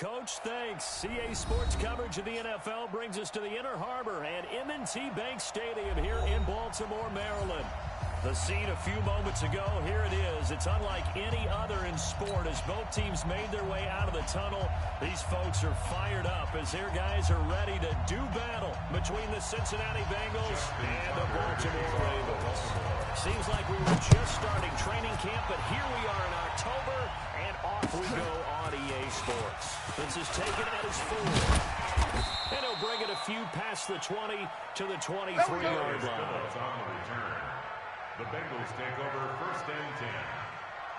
Coach, thanks. CA Sports coverage of the NFL brings us to the Inner Harbor and M&T Bank Stadium here in Baltimore, Maryland. The scene a few moments ago, here it is. It's unlike any other in sport as both teams made their way out of the tunnel. These folks are fired up as their guys are ready to do battle between the Cincinnati Bengals and the Baltimore Ravens. Seems like we were just starting training camp, but here we are in October, and off we go on EA Sports. This is taken at his 4. And he'll bring it a few past the 20 to the 23-yard line. The Bengals take over 1st and 10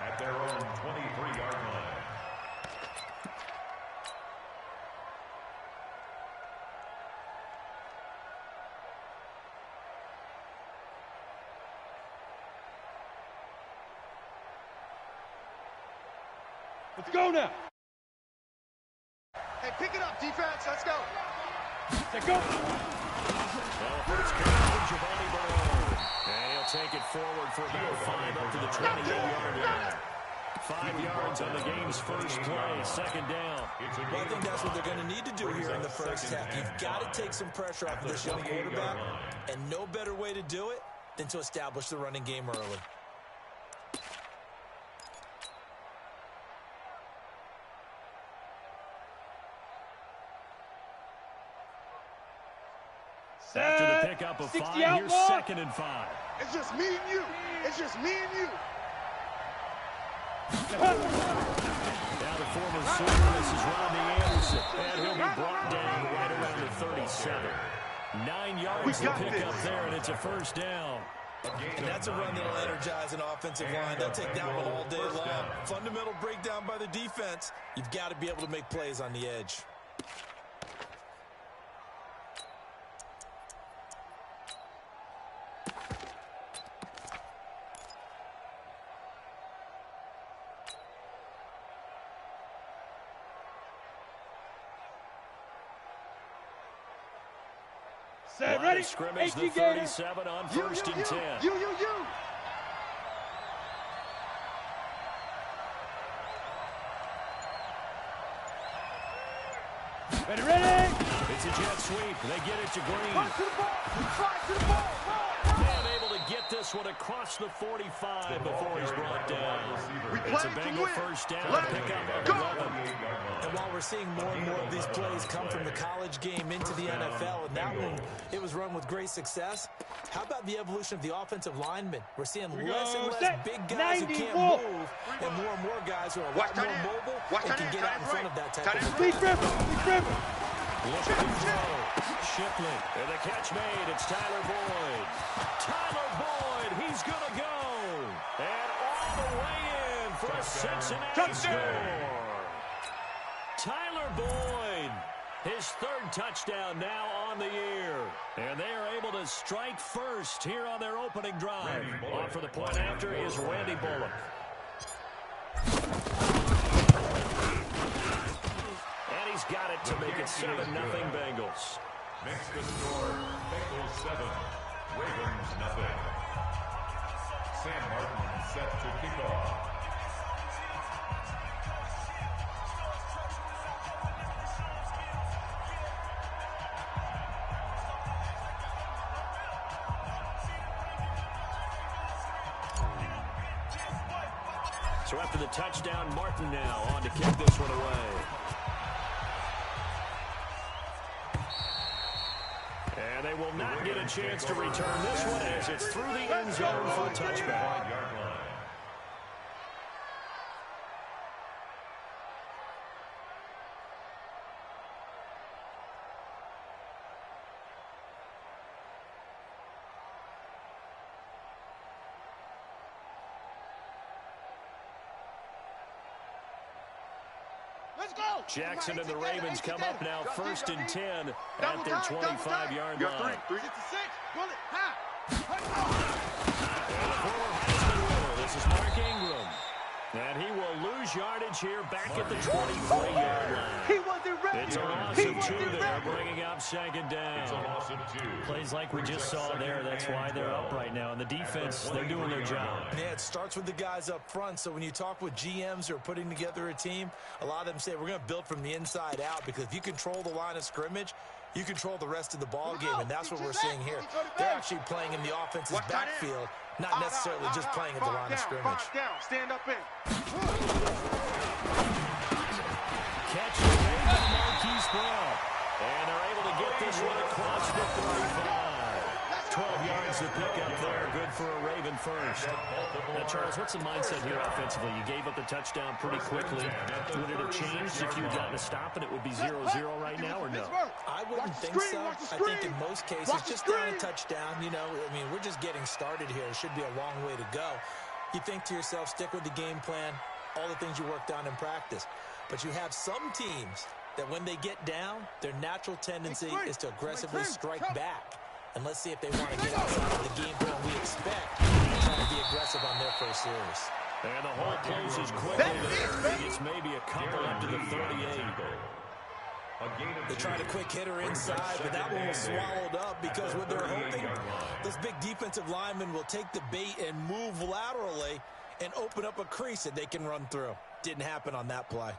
at their own 23-yard line. Let's go now. Hey, pick it up, defense. Let's go. Let's go. Well, first carry for Giovanni Barone. And he'll take it forward for about 5 up to the 28-yard line. 5 yards on the game's first play, 2nd down. Well, I think that's what they're going to need to do here in the first half. You've got to take some pressure off of this young quarterback, and no better way to do it than to establish the running game early. After the pickup of 5, here's 2nd and 5. It's just me and you. It's just me and you. Now the former Sooner, this is Rodney Anderson. And he'll be brought down right around the 37. 9 yards to pick up there, and it's a 1st down. And that's a run that'll energize an offensive line. They'll take that one all day long. Fundamental breakdown by the defense. You've got to be able to make plays on the edge. Ready? Scrimmage the 37 on 1st and 10. You. Ready. It's a jet sweep. They get it to Green. Run to the ball. Try to the ball. And able to get this one across the 45 before he's brought down. It's a Bengal 1st down to pick up 11. And while we're seeing more and more of these plays come from the college game into the NFL, and that one, it was run with great success. How about the evolution of the offensive linemen? We're seeing less and less big guys who can't move, and more guys who are a lot more mobile and can get out in front of that type of play. Looking to throw. Shipley. And the catch made. It's Tyler Boyd. Tyler Boyd. He's going to go. And all the way in for a Cincinnati score. Tyler Boyd. His 3rd touchdown now on the year. And they are able to strike first here on their opening drive. On for the point after is Randy Bullock. He's got it to make it 7-0 Bengals. Makes the score Bengals 7, Ravens 0. Sam Martin set to kick off. So after the touchdown, Martin now on to kick this one away. And they will not get a chance to return this one as it's through the end zone for a touchback. Let's go. Jackson and the Ravens come up now 1st and 10 at their 25-yard line. 3 to 6. Pull it. Ha. And the former Heisman winner, this is Mark Ingram. And he will lose gains yardage here back at the 23-yard line. He wasn't ready. It's a loss He of 2 wasn't there, ready. bringing up second down. It's a loss of 2. Plays like we just saw there. That's why they're up right now. And the defense, they're doing their job. Yeah, it starts with the guys up front. So when you talk with GMs who are putting together a team, a lot of them say we're going to build from the inside out, because if you control the line of scrimmage, you control the rest of the ball game, and that's what we're seeing here. They're actually playing in the offense's backfield, not necessarily just playing at the line of scrimmage. Stand up in. Catch the Raven Marquise Brown. And they're able to get this one across the 35. 12 yards to pick up there. Good for a Raven first. Now, Charles, what's the mindset here offensively? You gave up the touchdown pretty quickly. Would it have changed if you'd gotten a stop and it would be 0-0 right now, or no? I wouldn't think so. I think in most cases, just down a touchdown, you know, I mean, we're just getting started here. It should be a long way to go. You think to yourself, stick with the game plan, all the things you worked on in practice. But you have some teams that when they get down, their natural tendency is to aggressively strike back. And let's see if they want to get outside of the game plan we expect and try to be aggressive on their first series. And the hole closes quickly there. It's maybe a couple up to the 38. They tried a quick hitter inside, but that one was swallowed up, because what they're hoping, those big defensive linemen will take the bait and move laterally and open up a crease that they can run through. Didn't happen on that play.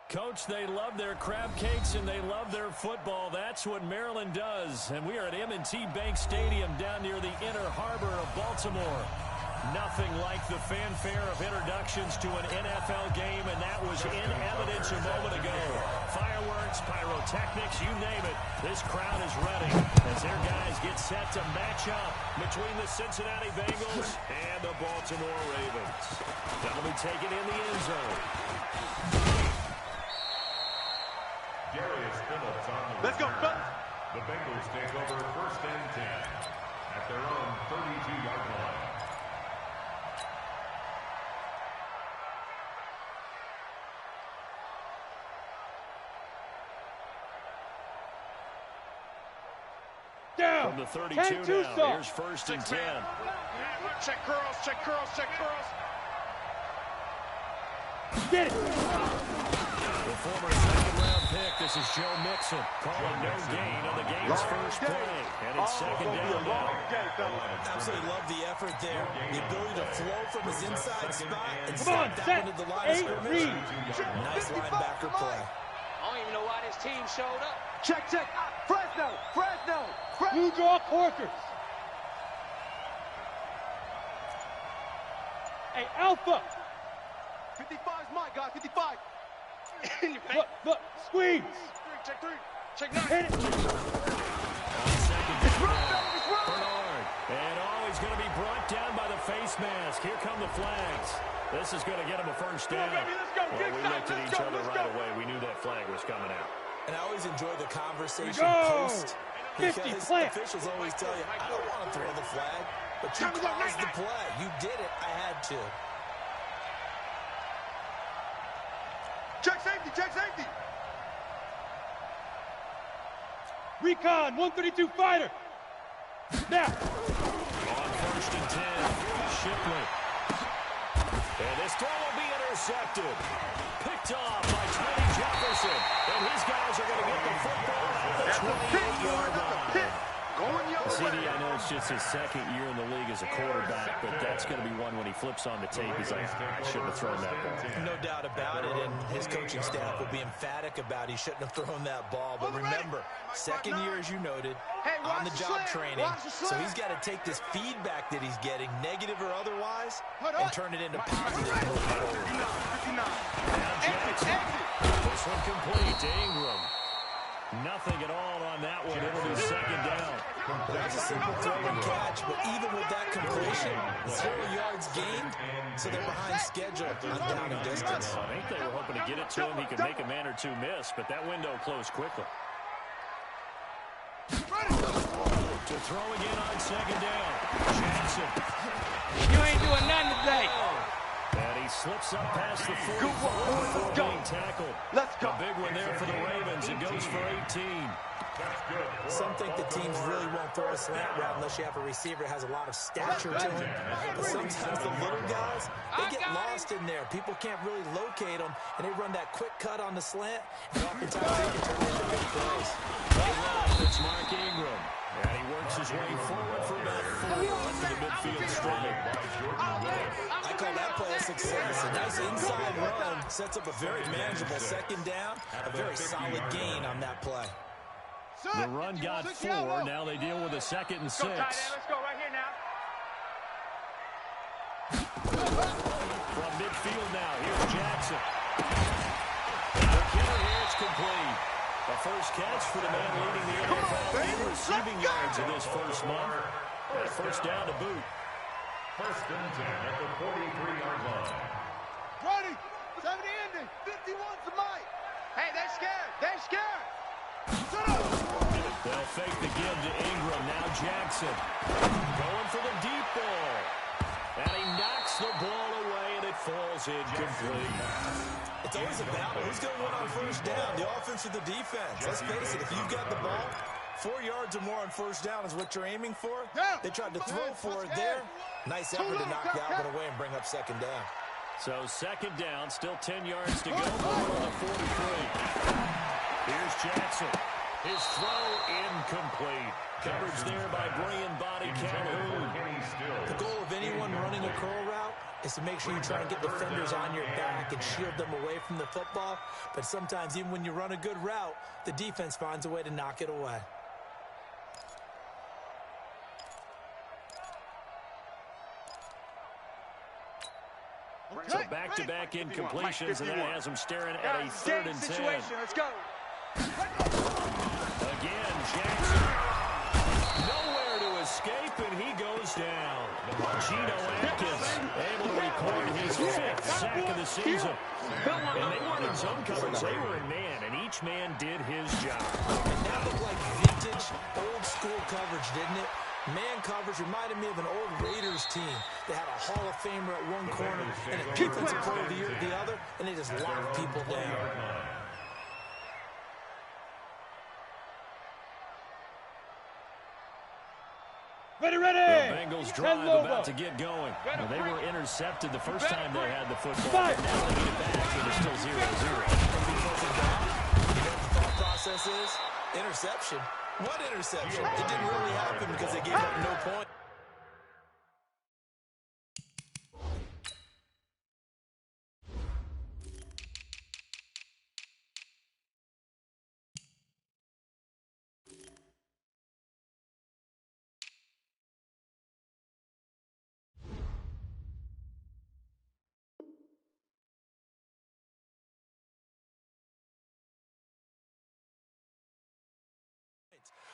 Coach, they love their crab cakes and they love their football. That's what Maryland does. And we are at M&T Bank Stadium down near the Inner Harbor of Baltimore. Nothing like the fanfare of introductions to an NFL game, and that was in evidence a moment ago. Fireworks, pyrotechnics, you name it. This crowd is ready as their guys get set to match up between the Cincinnati Bengals and the Baltimore Ravens. They'll be taken in the end zone. Darius Phillips on the Let's go, return. Phillips. The Bengals take over 1st and 10 at their own 32-yard line. Down. From the 32 10 now, Tucson. here's 1st and 10. Check curls, check curls, check curls. Get it. The former second-round pick, this is Joe Mixon, calling no gain on the game's first play. And it's second down now. Absolutely love the effort there. The ability to flow from his inside spot and Come on, slap that set. one to the line of 8 scrimmage. read. Nice linebacker play. I don't even know why this team showed up. Check, check. Fresno, Fresno, Fresno. Blue Jaw Corkers. Hey, Alpha. 55 is mine, guys. 55. In your face. Look, squeeze. Check three. Check nine. Hit it. On second down now, Bernard. And he's going to be brought down by the face mask. Here come the flags. This is going to get him a first down. baby, let's go. Well, Get we inside. looked at Let's each go, other let's right go. away. We knew that flag was coming out. And I always enjoy the conversation Go. post 50 because plant. officials always tell you, I don't want to throw the flag, but you caused the play. You did it. I had to. Check safety, check safety. Recon 132 fighter. Now. On 1st and 10, Shipley. And this throw will be intercepted. Picked off by Tony Jefferson. And his guys are going to get the football at the 28-yard line. Going your CD, I know it's just his second year in the league as a quarterback, but that's going to be one when he flips on the tape. He's like, I shouldn't have thrown that ball. No doubt about it, and his coaching staff will be emphatic about he shouldn't have thrown that ball. But remember, second year, as you noted, on-the-job training, so he's got to take this feedback that he's getting, negative or otherwise, and turn it into positive. This one complete to Ingram. Nothing at all on that one. It'll be second down. That's a simple throw and catch, but even with that completion, 0 yards gained, so they're behind schedule on down and distance. I think they were hoping to get it to him. He could make a man or two miss, but that window closed quickly. To throw again on second down. Jackson. You ain't doing nothing today. And he slips up past the 44 before being tackled. Let's go. A big one there for the Ravens. It goes for 18. Some think the teams really won't throw a slant route unless you have a receiver that has a lot of stature to him. But sometimes the little guys, they get lost in there. People can't really locate them, and they run that quick cut on the slant, and oftentimes they can turn into big plays. It's Mark Ingram. And he works his way forward for about 4 to the midfield strike. I call that play a success. A nice inside run sets up a very manageable second down. A very solid gain on that play. The run got 4. Now they deal with a 2nd and 6. Let's go right here now. From midfield now, here's Jackson. The killer here, it's complete. The first catch for the man leading the NFL in receiving yards in this first month. And a first down to boot. 1st and 10 at the 43-yard line. Ready. 70 ending. 51's the mic. Hey, they're scared. They're scared. Shut up. They'll fake the give to Ingram. Now Jackson going for the deep ball. And he knocks the ball away, and it falls incomplete. It's always a battle. Who's going to win on first down, the offense or the defense? Let's face it, if you've got the ball, 4 yards or more on first down is what you're aiming for. They tried to throw for it there. Nice effort to knock that one away and bring up second down. So second down, still 10 yards to go on the 43. Here's Jackson. His throw incomplete. Coverage there by brilliant body Calhoun. The goal of anyone running a curl route is to make sure you try and get defenders on your back and shield them away from the football. But sometimes, even when you run a good route, the defense finds a way to knock it away. So back-to-back incompletions, and that has him staring at a 3rd and 10. Let's go. Again, Jackson. Nowhere to escape, and he goes down. Geno Atkins able to record his 5th sack of the season. And they weren't in zone coverage, they were in man, and each man did his job. And that looked like vintage, old-school coverage, didn't it? Man coverage reminded me of an old Raiders team. They had a Hall of Famer at one corner and a defensive player at the other, and they just locked people down. Ready. The Bengals drive about to get going. Well, they were intercepted the first time they had the football. Now they get it back, and it's still 0-0. The thought process is interception. What interception? It didn't really happen because they gave up no point.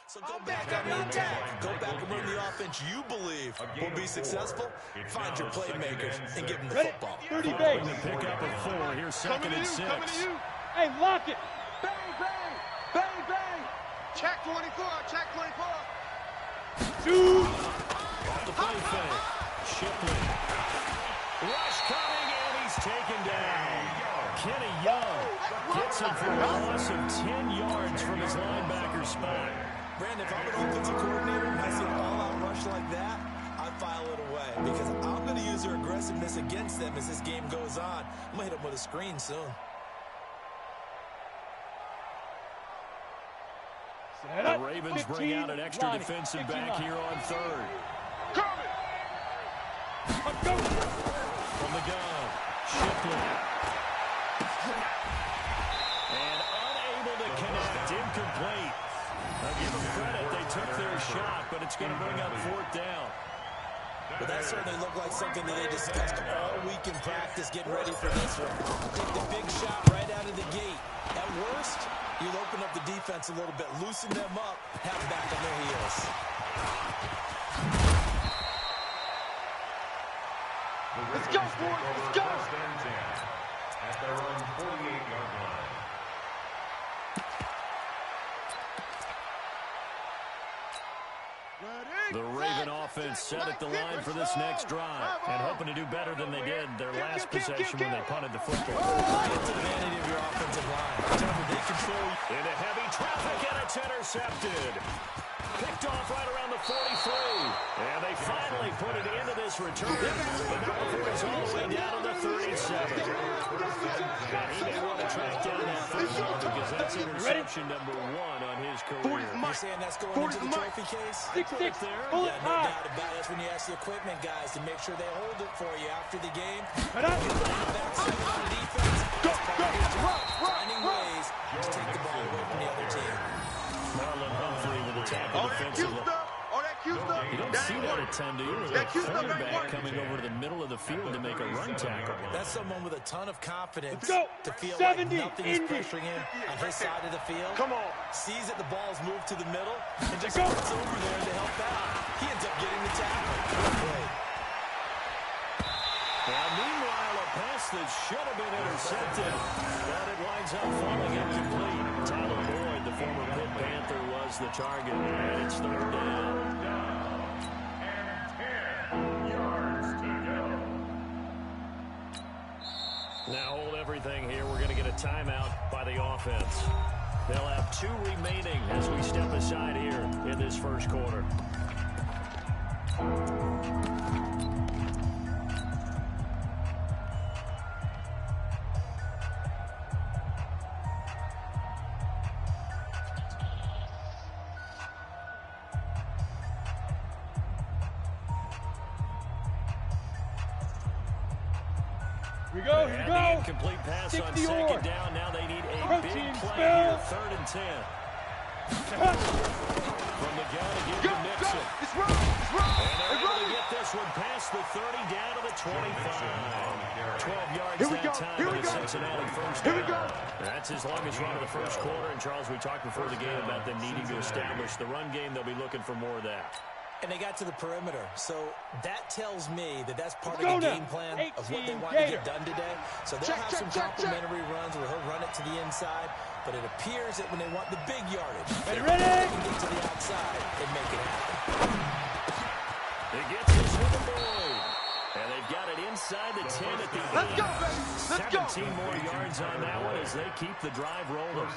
So go back on the attack. Go back and run the offense you believe will be successful. Find your playmakers and give them the football. 30 base. Pick up a 4. Here's 2nd and 6. Hey, lock it. Bang, bang, bang, bang. Check 24, check 24. Shoot. Off the play fake. Shipley. Rush coming, and he's taken down. Kenny Young gets him for a loss of 10 yards from his linebacker spot. Brandon, if I'm an offensive coordinator and I see an all-out rush like that, I file it away because I'm going to use their aggressiveness against them as this game goes on. I'm going to hit them with a screen soon. The Ravens bring out an extra defensive back here on 3rd. From the gun, Shipley. And unable to connect, incomplete. Now give them credit, they took their shot, but it's going to bring up 4th down. But that certainly looked like something that they discussed all week in practice getting ready for this one. Take the big shot right out of the gate. At worst, you'll open up the defense a little bit, loosen them up, have them back on their heels. Let's go, boys, let's go. At their own 48-yard line. The Raven offense set at the line for this next drive and hoping to do better than they did their last possession when they punted the football. It's the vanity of your offensive line. Whatever they control. Into heavy traffic, and it's intercepted. Picked off right around the 43. And they finally put it into this return. But now it's all the way down to the 37. And he may want to track down that football because that's interception number 1 on his career. You're saying that's going into the trophy case? 6-6. Yeah, Pull it no high. doubt about it. That's when you ask the equipment guys to make sure they hold it for you after the game. Right up. Back seven on defense. That's part of your job. Finding ways to take the ball away from the other team. Marlon Humphrey with a tackle defensively. You don't see that at 10, do you? A cornerback coming over to the middle of the field to make a run tackle. That's someone with a ton of confidence Let's go. to feel 70, like nothing is Indy. pressuring him on his side of the field. Come on. Sees that the ball's moved to the middle and just Go. gets over there to help out. He ends up getting the tackle. Good play. Now, meanwhile, a pass that should have been intercepted, but it winds up falling incomplete. Tyler Boyd, the former Pitt Panther, was the target, and it's 3rd down. Now hold everything here. We're going to get a timeout by the offense. They'll have 2 remaining as we step aside here in this first quarter. Here we go, here we go. The incomplete pass Stick on the second oar. down. Now they need a Protein big play spill. here, 3rd and 10. From the gun again to Nixon. It's wrong. It's wrong. And they're able to get this one past the 30 down to the 25. 12 yards Here we that go. time Here for we the go. Cincinnati first Here we down. go. That's his longest run of the first quarter. And, Charles, we talked before the game about them needing to establish the run game. They'll be looking for more of that. And they got to the perimeter. So that tells me that that's part of Go the now. game plan of what they 18 want to Gator. get done today. So they'll have some complimentary runs where he'll run it to the inside. But it appears that when they want the big yardage, they Ready? can get to the outside and make it happen. He gets this with a Boyd. And they've got it inside the 10 at the end. Let's go, baby. Let's go. 17 more yards on that one as they keep the drive rolling.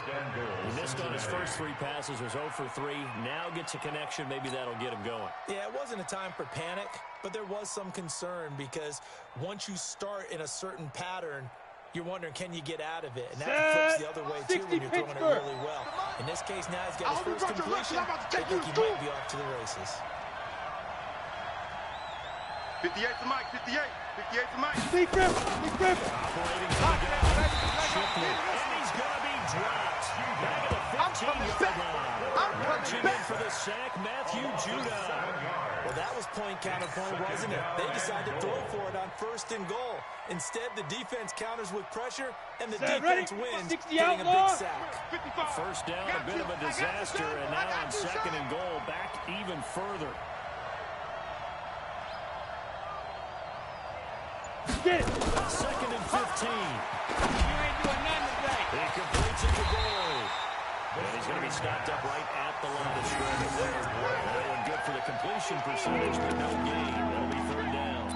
He missed on his first 3 passes, was 0 for 3. Now gets a connection. Maybe that'll get him going. Yeah, it wasn't a time for panic, but there was some concern because once you start in a certain pattern, you're wondering, can you get out of it? And that flips the other way, too, when you're throwing it really well. In this case, now he's got his first completion. I think he might be off to the races. 58 to Mike. 58. 58 to Mike. Big grip. Big grip. Operating to the gun. Shipley. And he's going to be dropped. Back at the 15-yard line. Marching in for the sack, Matthew Judah. Well, that was point counterpoint, wasn't it? They decided to throw for it on 1st and goal. Instead, the defense counters with pressure, and the defense wins, getting a big sack. First down, a bit of a disaster, and now on 2nd and goal, back even further. Get it. 2nd and 15. You ain't doing nothing today. He completes it to Boyd. And he's going to be stopped up right at the line of scrimmage. That one good for the completion percentage, but no gain. That'll be 3rd down.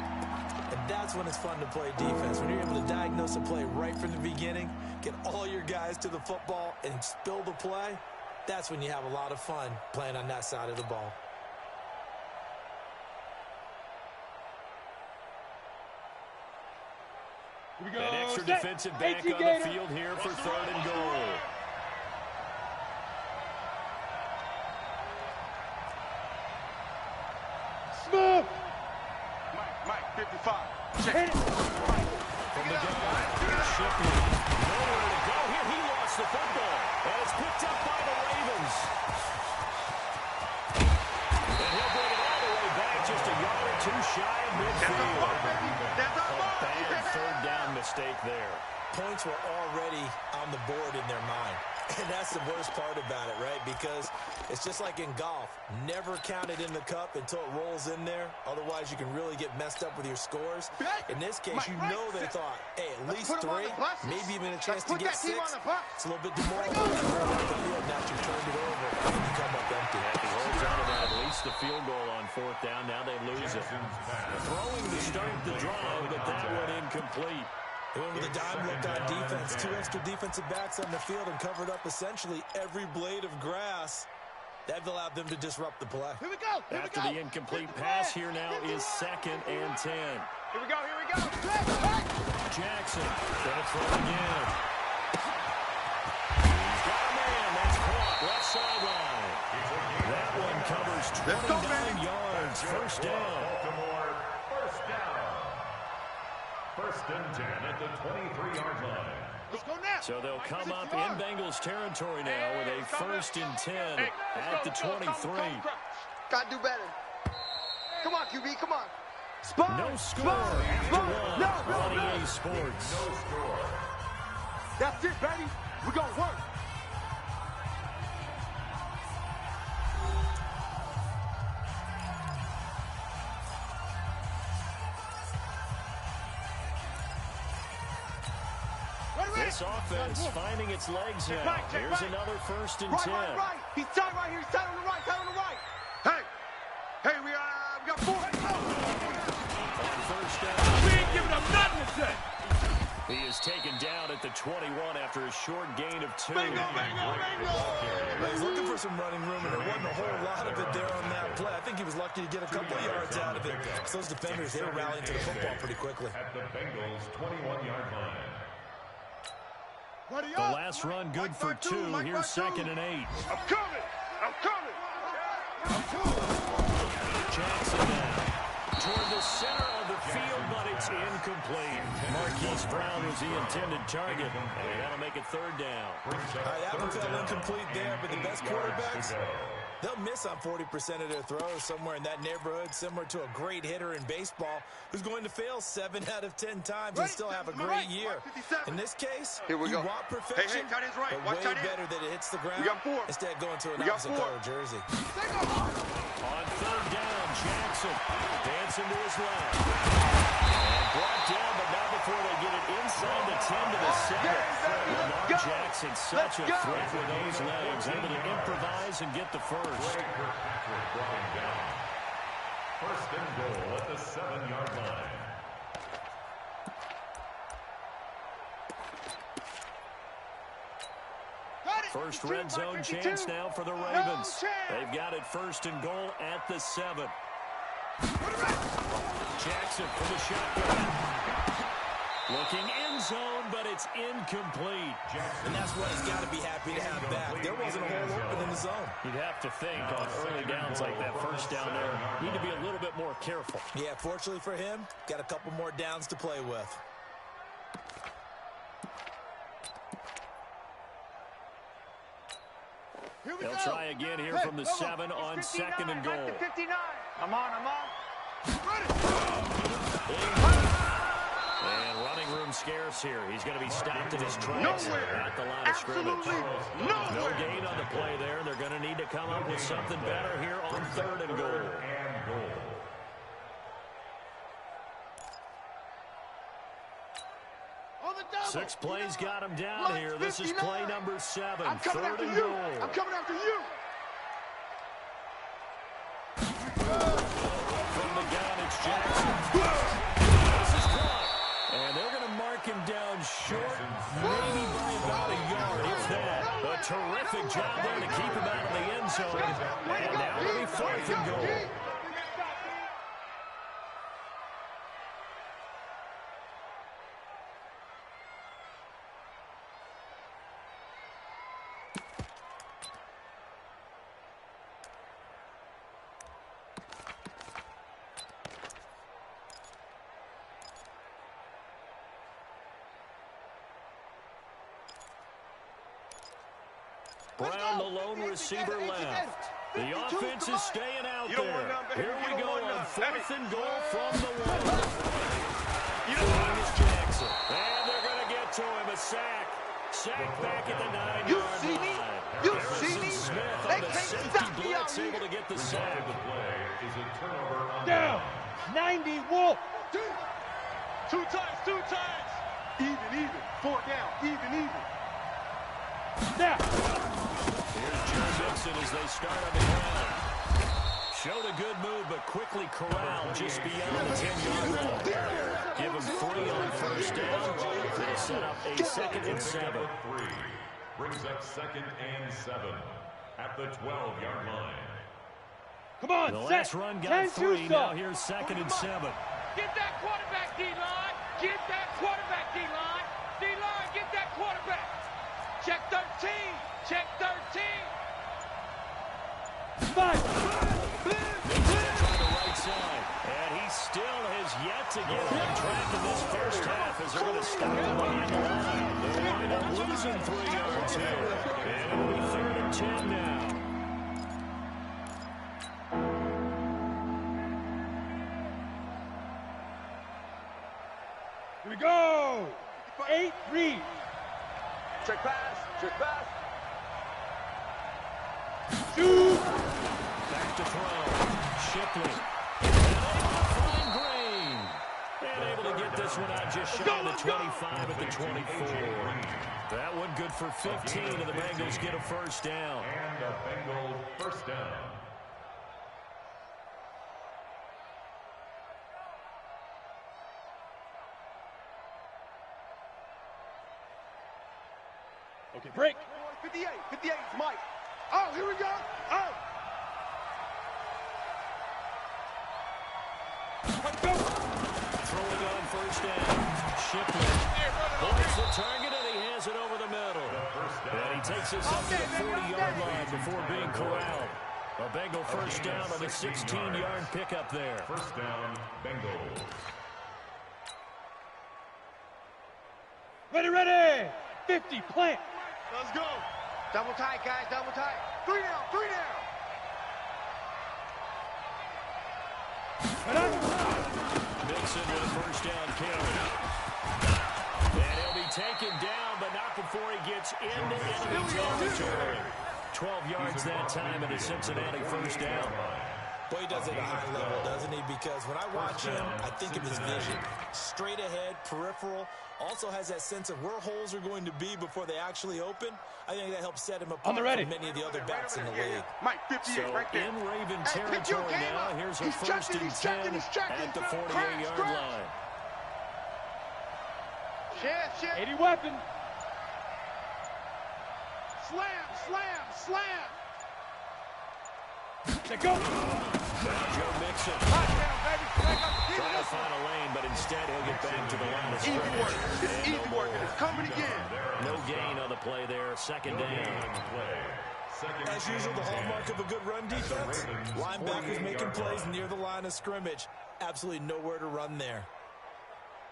And that's when it's fun to play defense. When you're able to diagnose a play right from the beginning, get all your guys to the football, and spill the play, that's when you have a lot of fun playing on that side of the ball. Here we go. An extra Set. defensive back 18 on the Gator. field here for 3rd and goal. Smooth. Mike. 55. Hit it. From the gun, Shipley. Nowhere to go here. He lost the football. And it's picked up by the Ravens. And he'll bring it all the way back, just a yard or 2 shy of midfield. A bad 3rd down mistake there. Points were already on the board in their mind. And that's the worst part about it, right? Because it's just like in golf. Never count it in the cup until it rolls in there. Otherwise, you can really get messed up with your scores. In this case, you know they thought, hey, at least 3, maybe even a chance to get 6. It's a little bit demoralizing. Now you've turned it over, and you come up empty. He holds on to that, at least the field goal on 4th down. Now they lose it. Throwing to start the drive, but that one incomplete. They went with a dime look on defense. 2 extra defensive backs on the field and covered up essentially every blade of grass. That allowed them to disrupt the play. Here we go. After the incomplete pass, here now is 2nd and 10. Here we go. Jackson gonna throw again. He's got a man. That's caught. Left sideline. That one covers 29 yards. First down. Baltimore, first down. 1st and 10 at the 23-yard line. Let's go now. So they'll come up in Bengals territory now with a 1st and 10 at the 23. Gotta do better. Come on, QB. Come on. Spot. No score after one on EA Sports. No score. That's it, baby. We're gonna work. This offense finding its legs now. Here's another 1st and 10. Right. He's tight right here. He's tight on the right. Hey, we got 4. On 1st down. We ain't giving up nothing today. He is taken down at the 21 after a short gain of 2. Well, he's looking for some running room, and there wasn't a whole lot of it there on that play. I think he was lucky to get a couple of yards out of it. Because those defenders, they were rallying to the football pretty quickly. At the Bengals' 21-yard line. The last run good for 2. Here's 2nd and 8. I'm coming. Jackson now toward the center of the field, but it It's incomplete. Marquise Brown was the intended target, and that'll make it third down. All right, that one fell incomplete there, but the best quarterbacks, they'll miss on 40% of their throws, somewhere in that neighborhood, similar to a great hitter in baseball who's going to fail 7 out of 10 times and still have a great year. In this case, you want perfection, but way better that it hits the ground instead of going to an opposite color jersey. On third down, Jackson dancing to his left. And brought down, but not before they get it inside the 10 to the 7. Lamar Jackson, such a threat with those legs, able to improvise and get the first. Kirkpatrick brought him down. First and goal at the 7-yard line. First red zone chance now for the Ravens. They've got it first and goal at the 7. Jackson for the shotgun. Looking end zone, but it's incomplete. And that's what he's got to be happy to have back. There wasn't a hole open in the zone. You'd have to think on early downs like that, first down there, need to be a little bit more careful. Yeah, fortunately for him, got a couple more downs to play with. They'll try again here from the 7 on second and goal. 59. I'm on. And running room scarce here. He's going to be stopped in his tracks at the line of scrimmage. No gain on the play there. They're going to need to come up with something better here on third and goal. 6 plays got him down here. This is play number 7. Third and goal. I'm coming after you. From the gun, it's Jackson. This is caught. And they're going to mark him down short, maybe by about a yard, if that. A terrific job there to keep him out of the end zone. And now it'll be fourth and goal. Brown, the lone receiver left. The offense is staying out there. Here we go on fourth and goal from the 1. Here's Jackson. And they're going to get to him. A sack. Sack back at the 9-yard line. Harrison Smith on the safety blitz, able to get the sack. Down. 90 Wolf. Two times. Even. 4 down. Even. Snap. Here's Joe Mixon as they start on the ground. Showed a good move, but quickly corralled just beyond the 10-yard line. Give him 3 on first down. They'll set up a second and 7. Brings up second and 7 at the 12-yard line. Come on, The last run got 3. Now here's second and 7. Get that quarterback, D-line. Get that quarterback, D-line. D-line, get that quarterback. Check 13. Check 13. Five. On the right side. And he still has yet to get on track in this first half as they're going to stop him behind the line. They'll wind up losing 3 yards here. And it'll be third and 10 now. Here we go. 8 read. Check pass. Shoot. Back to throw. Shipley. Find Green. And able to get this one out just shy of the 25 at the 24. That one good for 15, and the Bengals get a first down. And a Bengal first down. Okay, break. 58, it's Mike. Oh, here we go. Oh. Let's go. Throwing on first down. Shipley holds the target, and he has it over the middle. And he takes us up to the 40-yard line before being corralled. A Bengal first down on a 16-yard pickup there. First down, Bengals. Ready. 50, plant. Let's go. Double tight, guys, double tight. 3 down, 3 down. Mixon with a first down carry. And he'll be taken down, but not before he gets into enemy territory. 12 yards that time and a Cincinnati first down. Boy, he does it at a high level, doesn't he? Because when I watch him, I think of his vision. Straight ahead, peripheral. Also has that sense of where holes are going to be before they actually open. I think that helps set him apart from many of the other backs in the league. Mike, 58 So right there. in Raven territory now, here's a first and 10 at the 48-yard line. Shift. 80 weapon. Slam. Let go. Joe Mixon Touchdown, baby. trying to find a lane, but instead he'll get back to the line of Easy scrimmage. work. It's easy work. It's coming again. No gain on the play there. Second down. As usual, the hallmark of a good run defense. Linebackers making plays near the line of scrimmage. Absolutely nowhere to run there.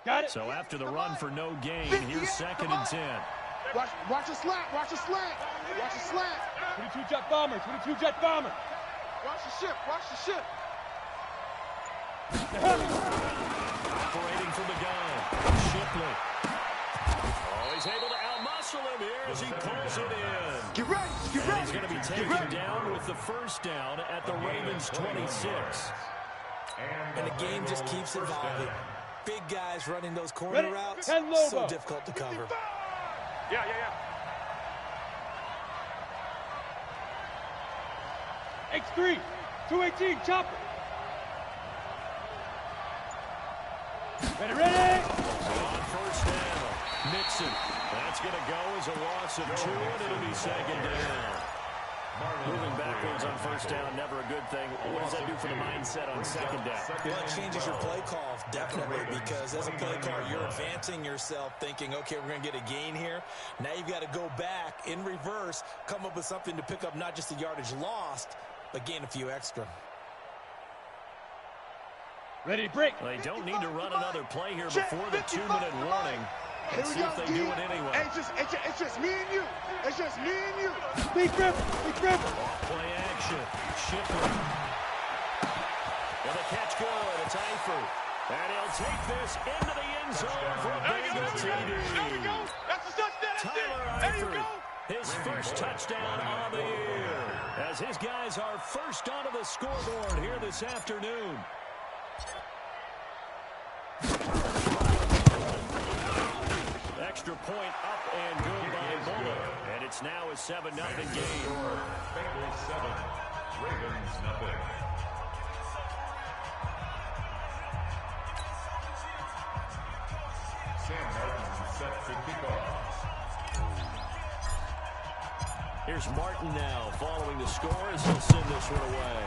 Got it. So after the run for no gain, here's second and 10. Watch a slant. 22 jet bomber. Watch the ship. Operating from the gun. Shipley. Oh, he's able to outmuscle him here as he pulls it in. Get ready. And he's going to be taken down with the first down at the Ravens' 26. And the game just keeps evolving. Big guys running those corner Ready. routes, 10 Lobo. so difficult to cover. Yeah. X3. 218, chopper. Ready. On first down, Mixon. That's going to go as a loss of 2, and it'll be second down. Moving backwards on first down, never a good thing. What does that do for the mindset on second down? Well, it changes your play call, definitely, because as a play caller, you're advancing yourself thinking, okay, we're going to get a gain here. Now you've got to go back in reverse, come up with something to pick up not just the yardage lost, but gain a few extra. Ready, break. Well, they don't need to run another play here before the 2-minute warning. Let's see if they do it anyway. It's just me and you. Big grip. Play action. Shipley. Well, the catch good. It's Eifert. And he'll take this into the end zone for a Bengal TD. That's a touchdown. Tyler Eifert, his first touchdown on the year, as his guys are first onto the scoreboard here this afternoon. Extra point up and good by Bullock. And it's now a 7-0 game. Bengals 7, Ravens nothing. Sam Martin set to kick off. Here's Martin now following the score as he'll send this one away.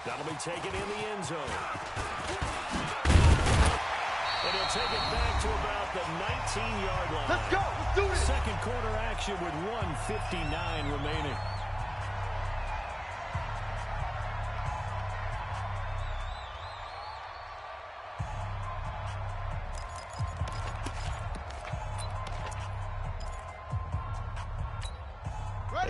That'll be taken in the end zone. And he'll take it back to about the 19-yard line. Let's go. Let's do it. Second quarter action with 1:59 remaining.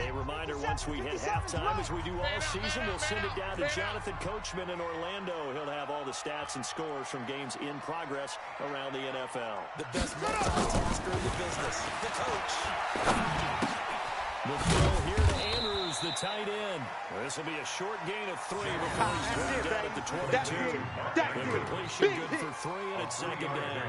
A reminder, once we hit halftime, as we do all season, we'll send it down to Jonathan Coachman in Orlando. He'll have all the stats and scores from games in progress around the NFL. The best multitasker in the business, the coach. The throw here to Andrews, the tight end. This will be a short gain of 3 before he's brought down at the 22. The completion good for 3, and it's second down.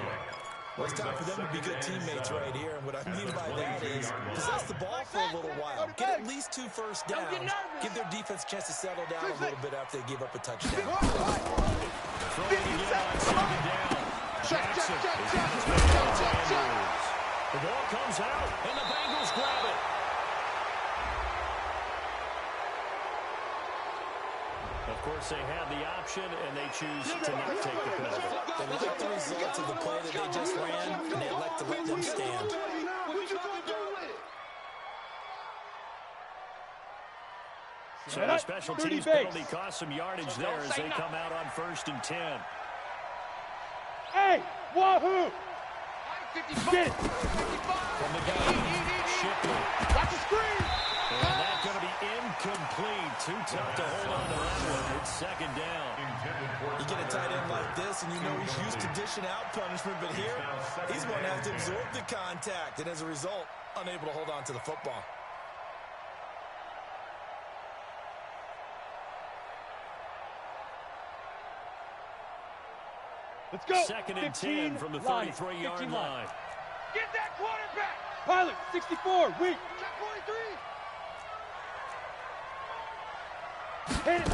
Well, it's time for them to be good teammates right here. And what I mean by that is possess the ball for a little while. Get at least 2 first downs. Give their defense a chance to settle down a little bit after they give up a touchdown. Throwing again on second down. Jackson The ball comes out, and the Bengals grab it. Of course, they have the option, and they choose to not take the penalty. They like the results of the play that they just ran, and they elect to let them stand. So the special teams penalty cost some yardage there as they come out on 1st and 10. Hey, wahoo! 55. Get it. 55. From the gun, Shipley. Watch the screen. And that's going to be incomplete. Too tough to hold on to that one. It's second down. You get a tight end like this, and you know he's used to dishing out punishment, but here, he's going to have to absorb the contact, and as a result, unable to hold on to the football. Let's go. Second and 10 from the 33-yard line. Get that quarterback. Pilot, 64, weak. Check 43. Hit it.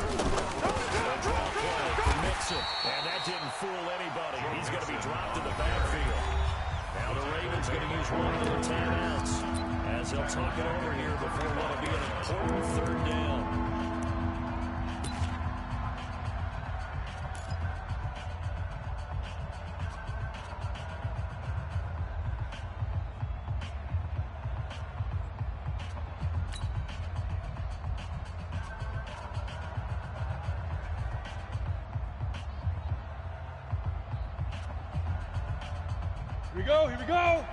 Mixon. And that didn't fool anybody. He's going to be dropped in the backfield. Now the Ravens going to use one of their timeouts as they'll talk it over here before what will be an important third down. Here we go.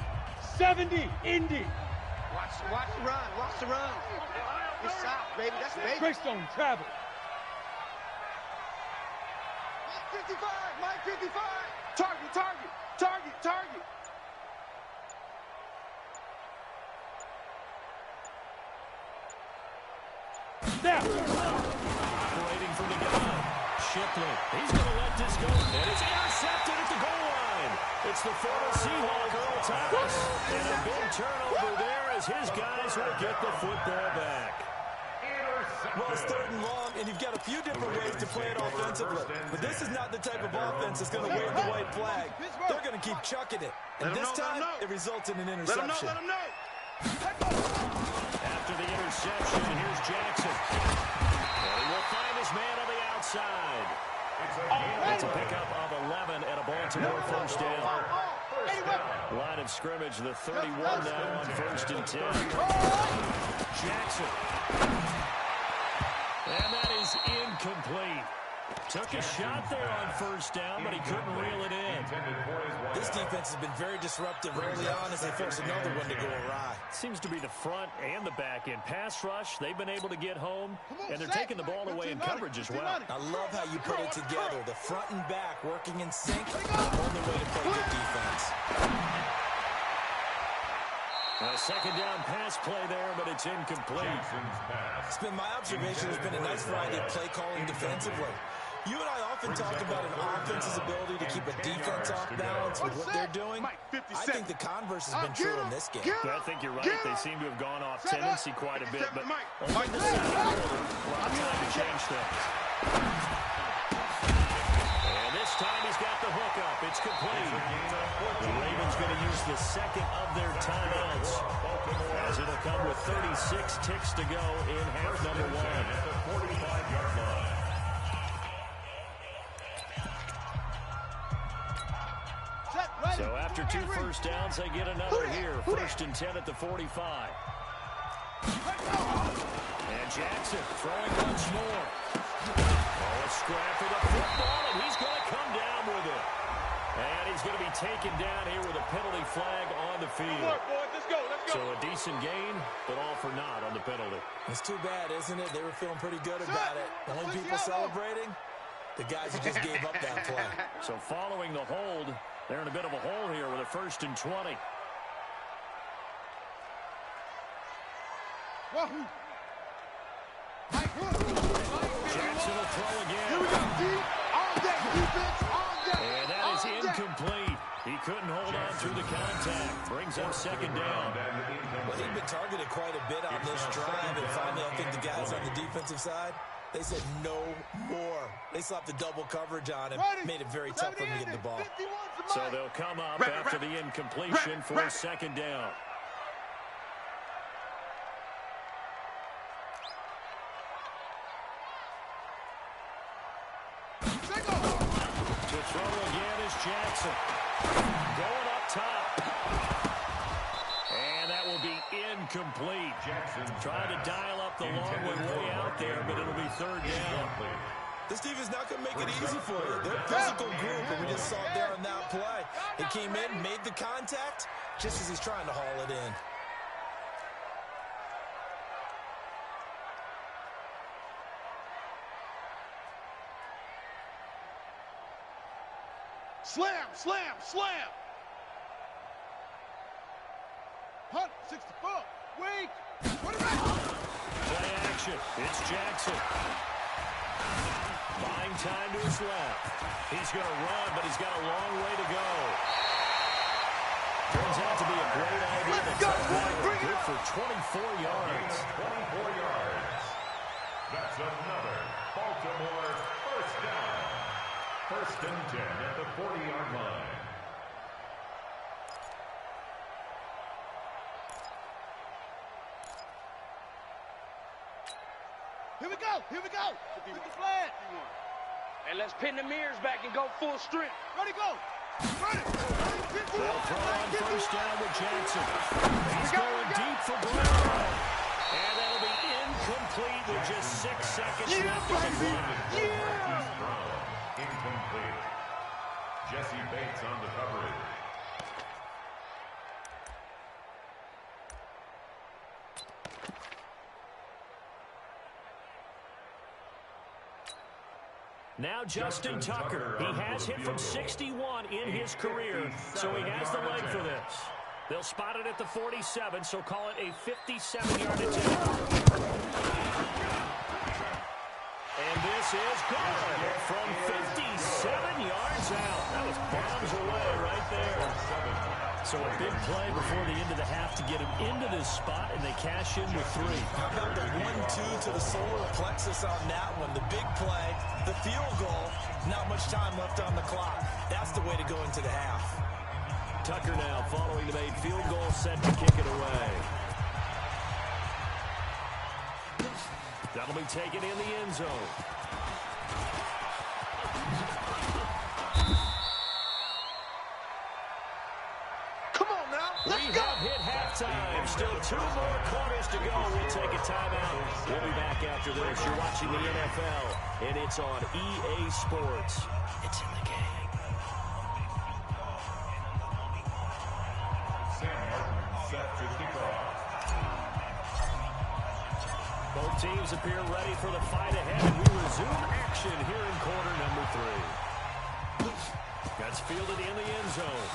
70, Indy. Watch the run. Watch the run. It's south, baby. That's baby. Greystone travel. Mike 55. Mike 55. Target. Snap. Operating from the gun. Shipley. He's going to let this go. And it's intercepted at the goal line. It's the former Seahawk, Earl Thomas. And a big turnover there as his guys will get the football back. Well, it's third and long, and you've got a few different ways to play it offensively. But this is not the type of offense that's going to wave the white flag. They're going to keep chucking it. And this time, it results in an interception. Let him know. After the interception, here's Jackson. And he will find his man on the outside. It's a pickup of 11 and a Baltimore first down. Line of scrimmage, the 31 now on 1st and 10. Jackson. And that is incomplete. Took a shot there on first down, but he couldn't reel it in. This defense has been very disruptive early on as they force another one to go awry. Seems to be the front and the back end. Pass rush, they've been able to get home, and they're taking the ball away in coverage as well. I love how you put it together. The front and back working in sync. The only way to play good defense. A second down pass play there, but it's incomplete. It's been my observation there's been a nice variety of play calling defensively. You and I often talk about an offense's ability to keep a defense off balance with what they're doing. I think the converse has been true in this game. I think you're right. They seem to have gone off tendency quite a bit, but only the second quarter, a lot of time to change things. And this time he's got the hook up. It's complete. The Ravens going to use the second of their timeouts, as it'll come with 36 ticks to go in half number one. So after 2 first downs, they get another here. 1st and 10 at the 45. And Jackson throwing once more. Oh, a scrap for the football, and he's going to come down with it. And he's going to be taken down here with a penalty flag on the field. Let's go. So a decent gain, but all for naught on the penalty. It's too bad, isn't it? They were feeling pretty good about it. The only people celebrating, the guys who just gave up that play. So following the hold, they're in a bit of a hole here with a 1st and 20. Jackson will throw again. Here we go, D. All day, defense, all day. And that is incomplete. He couldn't hold on through the contact. Brings up second down. Well, he'd been targeted quite a bit on this drive, and finally I think the guys on the defensive side, they said no more. They slapped the double coverage on him, made it very tough for him to get the ball. So they'll come up after the incompletion for a second down. To throw again is Jackson. Going up top. And that will be incomplete. Jackson trying to dial up the long way out there, but it'll be third down. This defense not going to make it easy for you. They're a physical group, and we just saw it there on that play. He came in, made the contact, just as he's trying to haul it in. Slam, slam, slam. 164. Wait. Play action. It's Jackson. Buying time to his left. He's going to run, but he's got a long way to go. Turns out to be a great idea. Let's go, boy. Bring it Good up. for 24 yards. 24 yards. That's another Baltimore first down. First and 10 at the 40-yard line. Here we go. Here we go. With the flag. And let's pin the mirrors back and go full strength. Ready, go. Ready. They'll throw on first down with Jackson. He's going deep for Brown. And that'll be incomplete with just 6 seconds left in the clock. Incomplete. Jesse Bates on the coverage. Now Justin Tucker. He has hit from 61 in his career, so he has the leg for this. They'll spot it at the 47, so call it a 57-yard attempt. And this is good from 57 yards out. That was bombs away right there. So a big play before the end of the half to get him into this spot, and they cash in with 3. How about the 1-2 to the solar plexus on that one? The big play, the field goal, not much time left on the clock. That's the way to go into the half. Tucker now following the made field goal, set to kick it away. That'll be taken in the end zone. Come on now. We Let's go. have hit halftime. Still 2 more quarters to go. We'll take a timeout. We'll be back after this. You're watching the NFL, and it's on EA Sports. It's in the game. Sam Martin set to kick off. Both teams appear ready for the fight ahead, and we resume action here in quarter number 3. That's fielded in the end zone.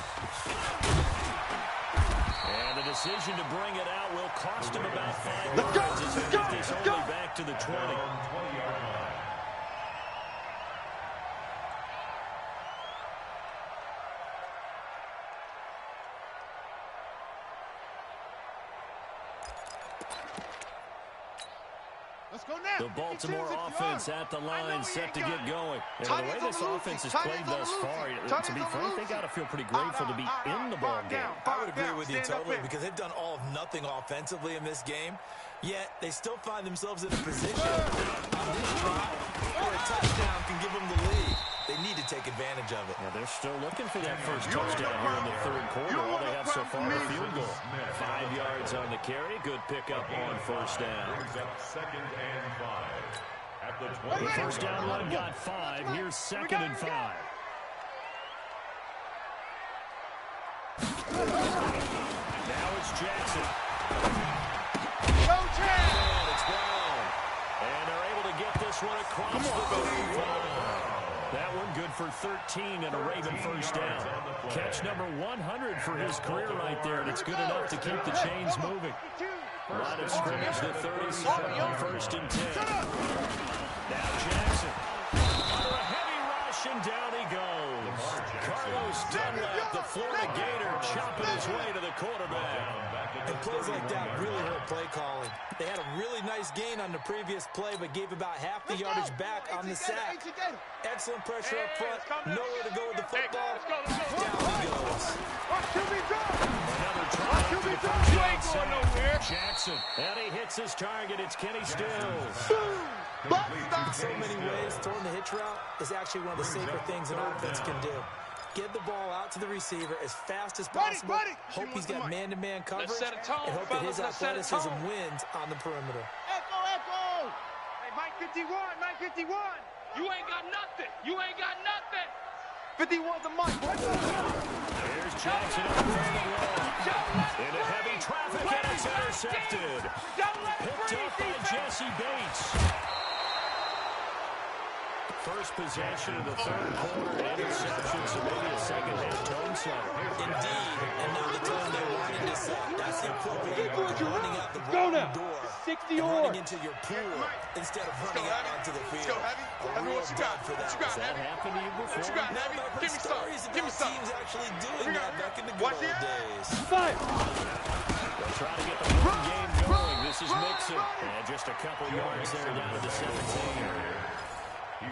And the decision to bring it out will cost him about 5 yards as he gets this only back to the 20. 20-yard line. Let's go now. The Baltimore offense at the line, set to get going. And the way this offense has played thus far, to be frank, they got to feel pretty grateful to be in the ball game. I would agree with you totally because they've done all of nothing offensively in this game, yet they still find themselves in a position on this drive where a touchdown can give them the lead. They need to take advantage of it. Yeah, they're still looking for that first touchdown here in the third quarter. All they have so far is a field goal. 5 yards on the carry. Good pickup on first down. Brings up second and 5. At the The 20. first down run got 5. Here's second and 5. Now it's Jackson. Go, Chad. And it's Brown. And they're able to get this one across the 35. That one good for 13 and a Raven first down. Catch number 100 for his career right there, and it's good enough to keep the chains moving. Line of scrimmage to 37 on first and 10. Now Jackson. Under a heavy rush, and down he goes. Carlos Dunlap, the Florida Gator, chopping his way to the quarterback. And plays like that really hurt play calling. They had a really nice gain on the previous play, but gave about half the yardage back on the sack. Excellent pressure up front. Nowhere to go with the football. Down he goes. Another try to the first down sack. Jackson. And he hits his target. It's Kenny Stills. In so many ways, throwing the hitch route is actually one of the safer things an offense can do. Get the ball out to the receiver as fast as possible. Hope he's got man-to-man coverage, and hope that his athleticism wins on the perimeter. Echo, echo. Hey, Mike 51, Mike 51. You ain't got nothing. You ain't got nothing. 51's the mic. Here's Jackson on the wall. Into heavy traffic, and it's intercepted. Picked up by Jesse Bates. First possession of the third quarter, interception, so maybe a second-half tone setter. Indeed, and now the tone they wanted to set. That's the equivalent of running out the Go wrong now. door 60 and yards. running into your pool instead of running out onto the field. A real dud for that. Has that happened to you before? Now I've heard stories about teams actually doing that back in the good old days. Five. They'll try to get the run game going. This is Mixon. And just a couple yards there down to the 17.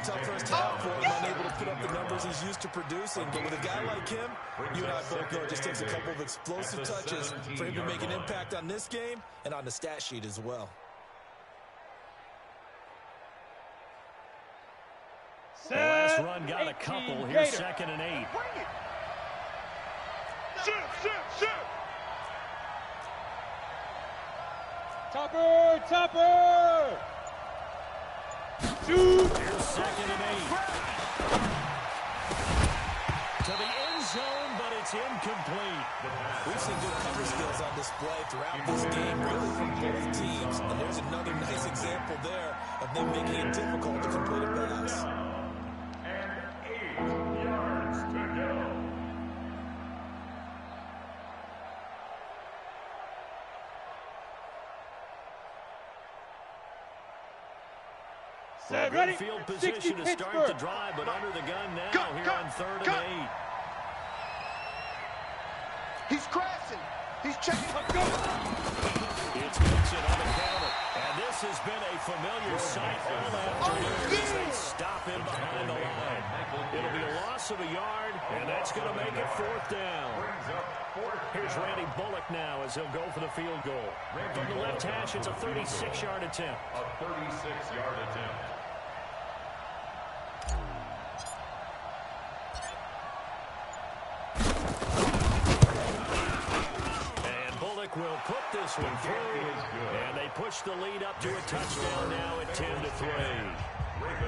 Tough first half for him, unable to put up the numbers he's used to producing. But with a guy like him, you and I both know it just takes a couple of explosive touches for him to make an impact on this game and on the stat sheet as well. The last run got a couple. Here's 2nd and 8. Shoot. Topper. Shoot. Here's 2nd and 8. To the end zone, but it's incomplete. We've seen good cover skills on display throughout this game, really from both teams. And there's another nice example there of them making it difficult to complete a pass. And 8 yards to go. Well, Ready? good field position to start the drive, but under the gun now here on 3rd and 8. He's crashing. He's checking. It's Mixon on the counter. And this has been a familiar sight all afternoon as they stop him behind the line. It'll be a loss of a yard, and that's going to make it 4th down. Here's Randy Bullock now as he'll go for the field goal. From the left hash, it's a 36-yard attempt. A 36-yard attempt. Will put this one through, and they push the lead up to a touchdown now at 10-3.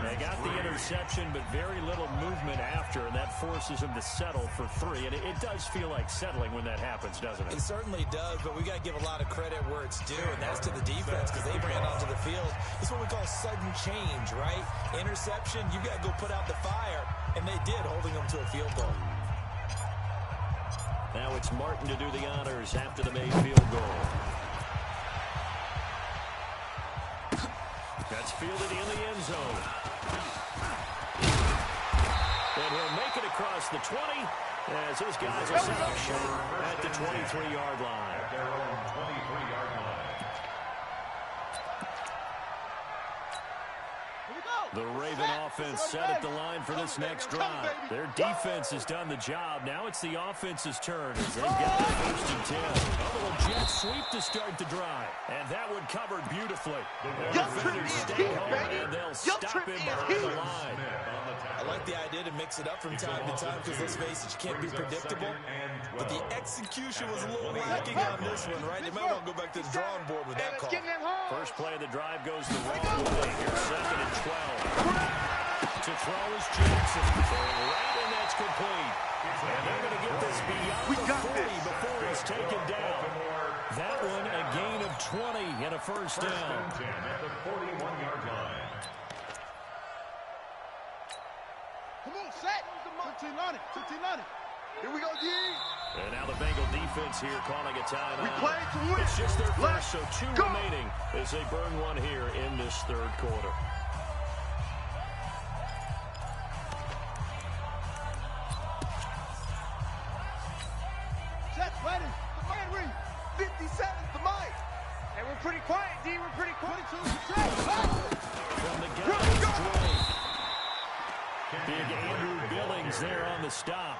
They got the interception, but very little movement after, and that forces them to settle for 3. And it does feel like settling when that happens, doesn't it? It certainly does, but we got to give a lot of credit where it's due, and that's to the defense because they ran onto the field. It's what we call sudden change, right? Interception, you got to go put out the fire, and they did, holding them to a field goal. Now it's Martin to do the honors after the made field goal. That's fielded in the end zone. And he'll make it across the 20 as his guys are set up short at the 23-yard line. At their own 23-yard line. The Raven offense set at the line for this next drive. Their defense has done the job. Now it's the offense's turn as they've got the 1st and 10. A little jet sweep to start the drive. And that one covered beautifully. The defenders stay home, and they'll stop him behind the line. I like the idea to mix it up from time to time because, let's face it, you can't be predictable. But the execution was a little lacking on this one, right? They might want to go back to the drawing board with that call. First play of the drive goes the wrong way. Here's 2nd and 12. To throw is Jackson. Right, and that's complete. And they're going to get this beyond the 40 before he's taken down. That one, a gain of 20 and a 1st down. At the 41-yard line. Come on, set. 15 on it. Here we go, D. And now the Bengal defense here calling a timeout. We play to win. It's just their first, so 2 go. remaining as they burn one here in this 3rd quarter. Set, ready. The man ring. 57's the mic. Hey, we're pretty quiet, D. We're pretty quiet. 22's the set. From the guys, Drake. Big Andrew Billings there on the stop.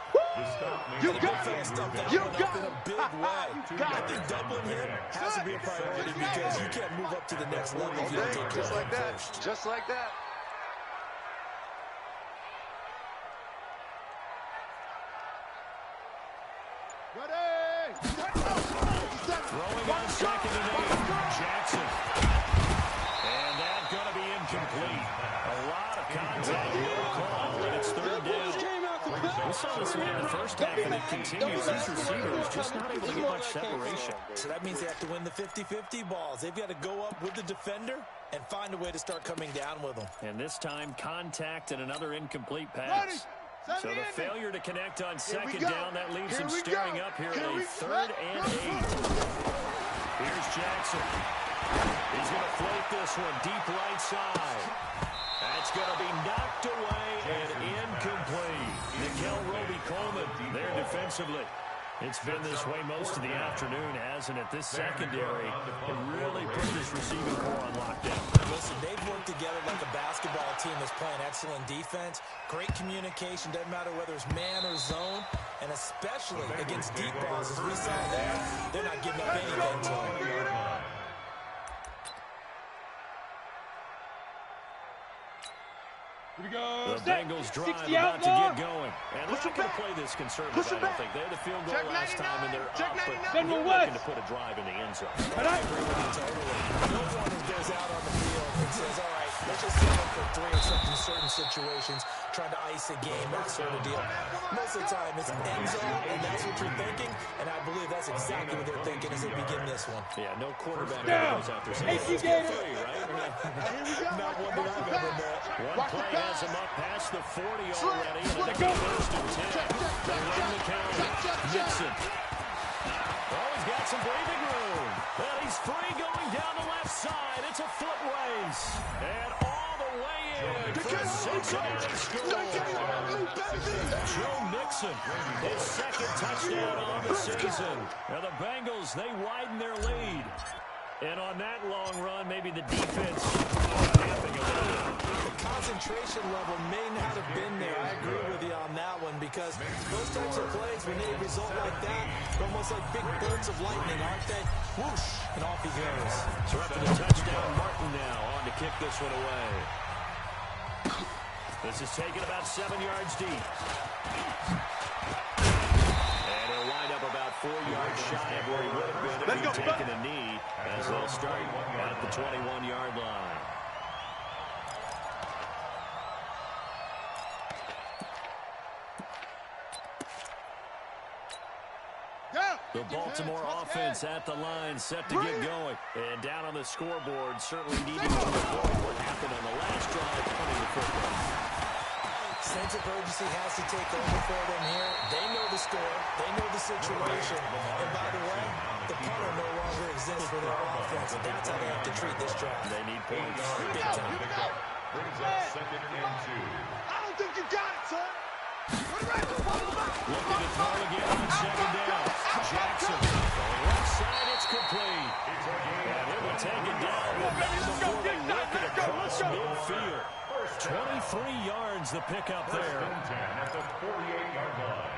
You got it. You Up got in a big way. I think doubling him has to be a priority because you can't move up to the next level if you don't take care of him first. Just like that. Ready. Throwing on 2nd and 8, Jackson. And that's going to be incomplete. A lot of contact this way in the first half, and it continues. These receivers just not able to get much separation. So that means they have to win the 50-50 balls. They've got to go up with the defender and find a way to start coming down with them. And this time, contact and another incomplete pass. So the failure to connect on second down, that leaves him staring up here at a 3rd and 8. Here's Jackson. He's going to float this one deep right side. That's going to be knocked away and incomplete. Nickel Roby-Coleman there defensively. It's been this way most of the afternoon, hasn't it? This secondary really put this receiving corps on lockdown. Listen, they've worked together like a basketball team that's playing excellent defense. Great communication, doesn't matter whether it's man or zone, and especially against deep balls, as we saw there, they're not giving up anything to them. The Bengals drive about to get going. And they're not going to play this conservative, I don't think. They had a field goal last time, and they're up, but they're looking to put a drive in the end zone. I agree with you totally. No one who goes out on the field and says, all right, let's just settle for 3 or something in certain situations, trying to ice a game, that sort of deal. Most of the time, it's end zone, and that's what you're thinking, and I believe that's exactly what they're thinking as they begin this one. Yeah, no quarterback goes out there saying, let's get 3, right? Not one that I've ever met. One play has him up past the 40 already, and it's 1st and 10. They run the count. Nixon. Oh, he's got some breathing room. Well, he's free going down the left side. It's a foot race. And all the way in for a Cincinnati score. Joe Mixon, his 2nd touchdown on the season. Now the Bengals, they widen their lead. And on that long run, maybe the defense napping a little bit. The concentration level may not have been there. I agree with you on that one, because those types of plays, when they result like that, they're almost like big bolts of lightning, aren't they? Whoosh, and off he goes. So after the touchdown, Martin now on to kick this one away. This is taken about 7 yards deep. And he'll wind up about 4 yards shy of where he would have been if he'd taken a knee, as they'll start at the 21-yard line. The Baltimore offense at the line, set to get going. And down on the scoreboard, certainly needing to avoid what happened on the last drive, punting the football. Sense of urgency has to take over for them here. They know the score. They know the situation. And by the way, the punter no longer exists for their offense. That's how they have to treat this drive. They need points. Big time. Brings up 2nd and 2. I don't think you got it, son. Looking to throw again on 2nd down. Jackson, going left side, it's complete. And it will take it down before they work it across midfield. 23 yards the pickup there. 1st and 10 at the 48-yard line.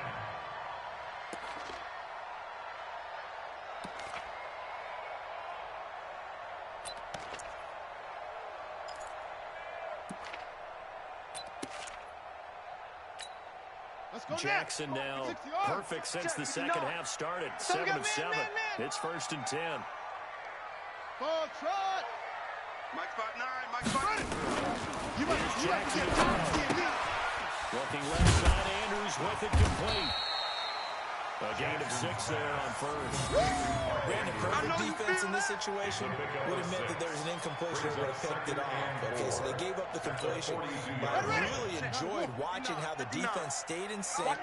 Jackson now perfect since the second half started. 7 of 7. It's 1st and 10. Ball trot. Mike 5'9", Mike 5'9". You Jackson looking left side, Andrews with it complete. A gain of 6 there on 1st. Brandon, perfect defense in this situation would have meant that there was an incompletion that would have picked it off. Okay, so they gave up the completion. But I really enjoyed watching how the defense stayed in sync,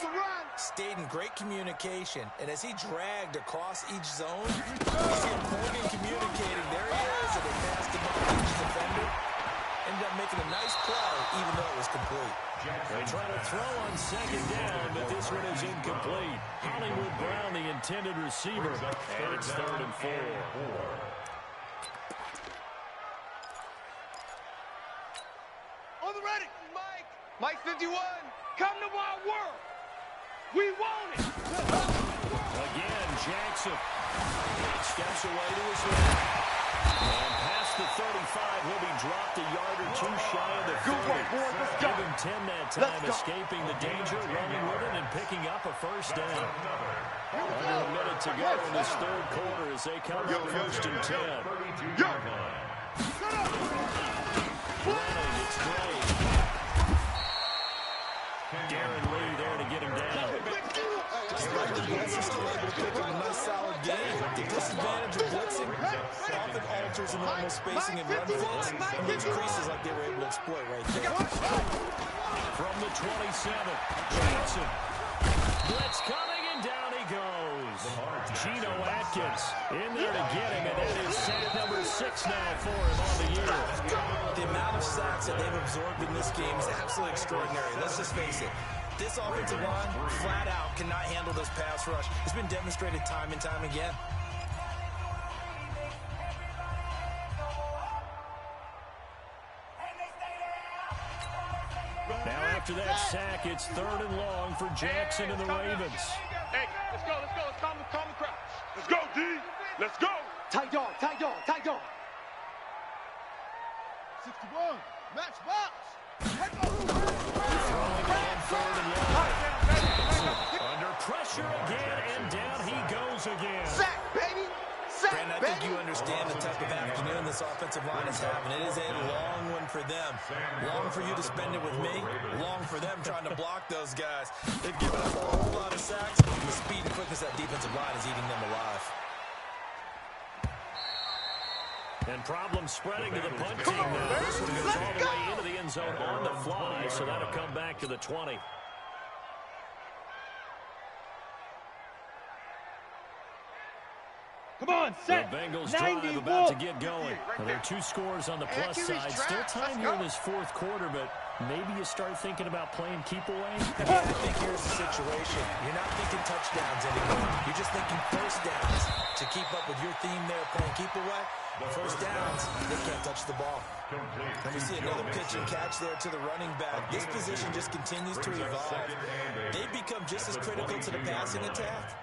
stayed in great communication. And as he dragged across each zone, you see him pointing and communicating. There he is, and they passed him off each defender. Ended up making a nice play, even though it was complete. They try to throw on 2nd down, but this one is incomplete. Hollywood Brown, the intended receiver, and it's 3rd and 4. On the ready. Mike 51. Come to my world. We want it. Again, Jackson steps away to his left. And past the 35, he'll be dropped a yard or 2 shy of the 30. Give him 10 that time, escaping the danger, running with it, and picking up a 1st down. Under a minute to go in this 3rd quarter as they come up 1st and 10. Running, it's Gray. Darren Lee there to get him down. Despite the blitz, he's still able to pick up a nice solid game. The disadvantage of blitzing often alters the normal spacing and run fits, and those creases like they were able to exploit right there. From the 27, Johnson. Blitz coming, and down he goes. Geno Atkins in there to get him, and that is sack number 6 now for him on the year. The amount of sacks that they've absorbed in this game is absolutely extraordinary. Let's just face it. This offensive line, flat out, cannot handle this pass rush. It's been demonstrated time and time again. Now after that sack, it's 3rd and long for Jackson and the Ravens. Hey, let's go. Let's calm the crowd. Let's go, D. Let's go. Tight dog. 61, match box. Under pressure again, and down he goes again. Sack, baby. Sack, Brandon, I think you understand the type of afternoon this offensive line is having. It is a long one for them. Long for you to spend it with me. Long for them trying to block those guys. They've given up a whole lot of sacks. The speed and quickness of that defensive line is eating them alive. And problems spreading to the punt team now. This one goes all the way into the end zone on the fly, so that'll come back to the 20. Come on, set. The Bengals 91. drive about to get going. Well, there are 2 scores on the plus side. Still time here in this 4th quarter, but maybe you start thinking about playing keep away. Yeah, I think here's the situation. You're not thinking touchdowns anymore. You're just thinking first downs. To keep up with your theme there, playing keep away, first downs, they can't touch the ball. And we see another pitch and catch there to the running back. This position just continues to evolve. They become just as critical to the passing attack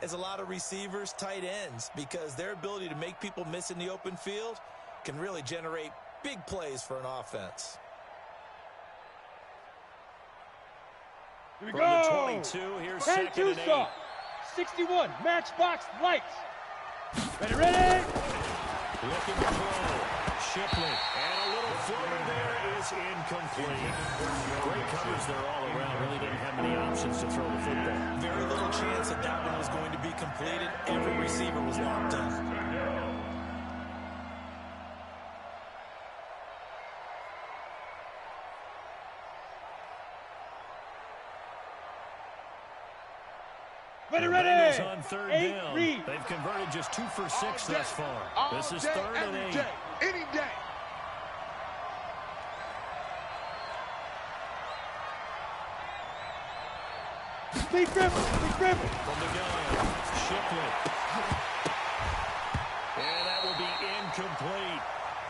as a lot of receivers, tight ends, because their ability to make people miss in the open field can really generate big plays for an offense. Here we From go. the 22, here's 2nd and 8. 61, matchbox lights. Ready. Looking to throw. Shipley. And a little floater there is incomplete. Great coverage there all around. Really didn't have many options to throw the football. Very little chance that that one was going to be completed. Every receiver was locked in. Ready. Bengals on 3rd 8 down. read. They've converted just 2 for 6 thus far. This is 3rd and 8. Any day. Big grip. From the gun, Shipley. And that will be incomplete.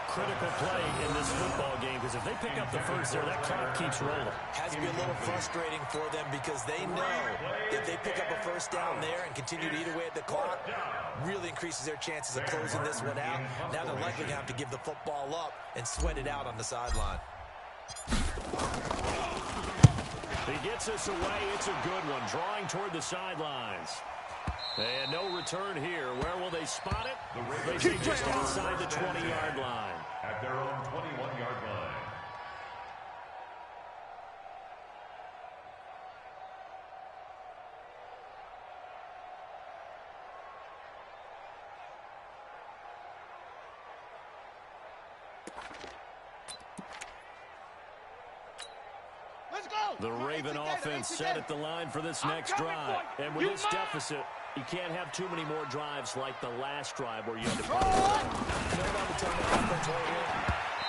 Critical play in this football game, because if they pick up the first there, that clock keeps rolling. Has to be a little frustrating for them because they know if they pick up a first down there and continue to eat away at the clock, really increases their chances of closing this one out. Now they're likely going to have to give the football up and sweat it out on the sideline. He gets us away. It's a good one. Drawing toward the sidelines. And no return here. Where will they spot it? They say just outside the 20-yard line. At their own 21-yard line. Let's go. The Raven offense set at the line for this next drive. And with this deficit, you can't have too many more drives like the last drive where you had to punt.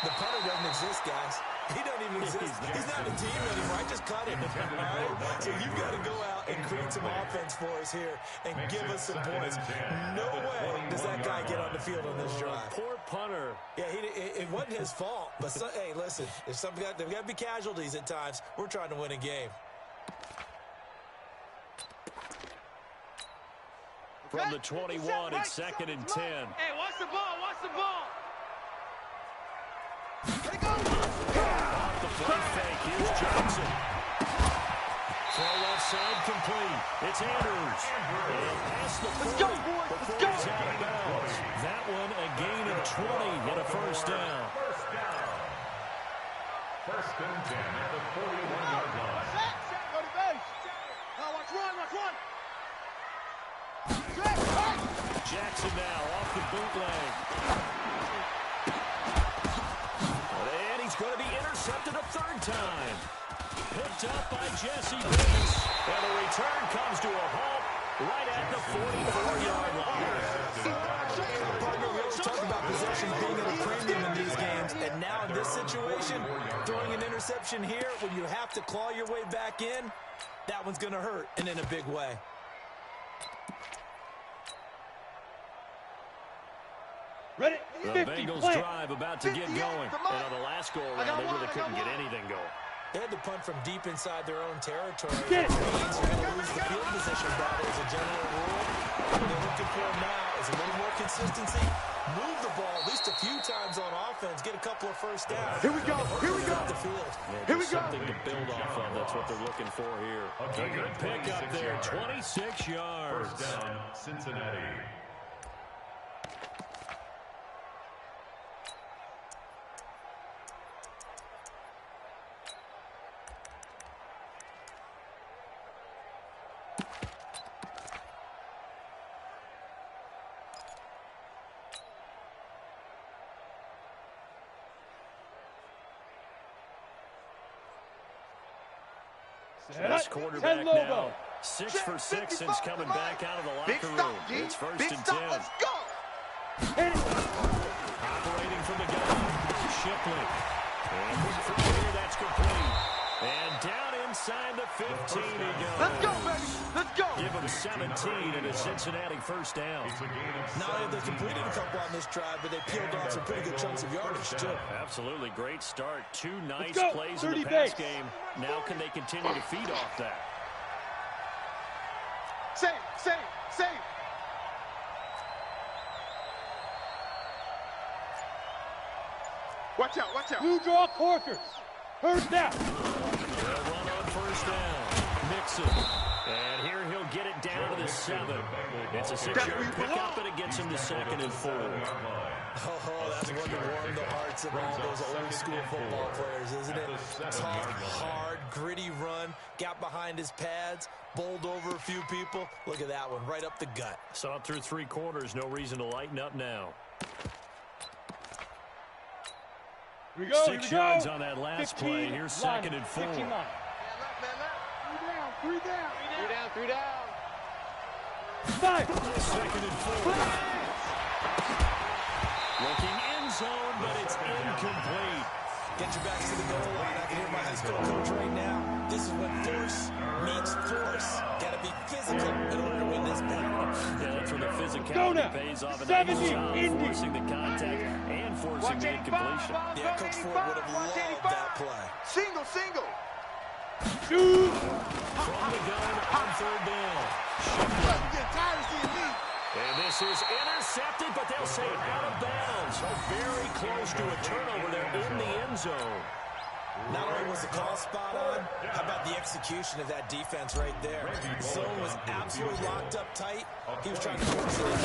The punter doesn't exist, guys. He doesn't even exist. He's not a team anymore. I just cut him. Right? So you've got to go out and create some offense for us here and give us some points. No way does that guy get on the field on this drive. Poor punter. Yeah, it wasn't his fault. But, hey, listen, there's got to be casualties at times. We're trying to win a game. From the 21, it's 2nd and 10. Hey, watch the ball. Watch the ball. Off the play fake, here's Johnson. Throw left side complete. It's Andrews. And past the 40. Let's go, boys. Let's go. He's out of bounds. That one a gain of 20 and a first down. First and 10 at the 41-yard line. Jackson now off the bootleg. And he's going to be intercepted a third time. Picked up by Jesse Bates. And the return comes to a halt right at the 44-yard line. Partner, we always talk about possession being at a premium in these games. And now in this situation, throwing an interception here when you have to claw your way back in, that one's going to hurt, and in a big way. Ready? The 50, Bengals plant. drive about to get going. And on the last go-around, they really couldn't get anything going. They had to punt from deep inside their own territory. Get it. Which means you're going to lose the field position battle as a general rule. What they're looking for now is a little more consistency. Move the ball at least a few times on offense. Get a couple of first downs. Here we go. Here we go. The field. Yeah, Here we go. something to build off of. That's what they're looking for here. A good pick up there, 26 yards. First down, Cincinnati. This quarterback now 6 for 6 since coming back out of the locker room. It's first and 10. Let's go. Operating from the gun, Shipley. And from here, that's complete. And down inside the 15 he goes. Let's go, baby. Let's go. Give him 17 and a Cincinnati first down. Not only have they completed a couple on this drive, but they peeled off some pretty good chunks of yardage, too. Absolutely great start. 2 nice go. plays in the 30 pass base. game. Now can they continue to feed off that? Save. Watch out. Blue draw Corkers. First down. They'll run on first down. Mixon. And here he'll get it down to the 7. It's a 6-yard pickup, and it gets him to 2nd and 4. Oh, that's one to warm the hearts of all those old-school football players, isn't it? Tough, hard, gritty run, got behind his pads, bowled over a few people. Look at that one, right up the gut. Saw it through 3 quarters. No reason to lighten up now. Here we go. 6 yards on that last 15 play. Here's 2nd and 4. 15 line. Three down. 5. 2nd and 4. Looking end zone, but it's incomplete. Get your backs to the goal line. I can hear my high school coach right now. This is when force meets force. Got to be physical in order to win this battle. Yeah, that's where the Go physicality now. pays off. A 70, nice job Indy. forcing the contact and forcing the incompletion. Yeah, Coach Ford would have loved that play. Single. Shoot. From the gun on 3rd down. And this is intercepted, but they'll say out of bounds. So very close to a turnover there in the end zone. Not only was the call spot on, how about the execution of that defense right there? Zone was absolutely locked up tight. He was trying to force it in.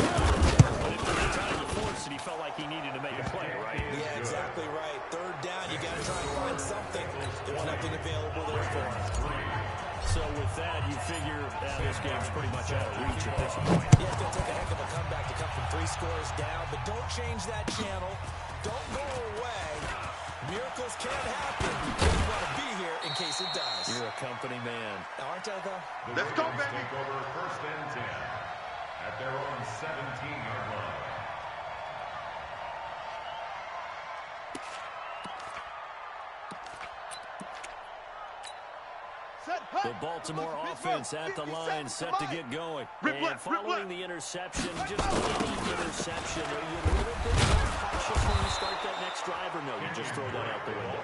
But if every time he forced it, he felt like he needed to make a play, right? Yeah, exactly right. 3rd down, you got to try and find something. There was nothing available there for him. So with that, you figure this game's pretty much out of reach at this point. Yeah, it's going to take a heck of a comeback to come from 3 scores down, but don't change that channel. Don't go away. Miracles can happen. You want to be here in case it does. You're a company man. Aren't I, though? Let's go, baby. Take over first and 10 at their own 17-yard line. The Baltimore offense at the line, set to get going. And following the interception, just any interception, are you a little bit more cautious when you start that next drive, or no, you just throw that out the window?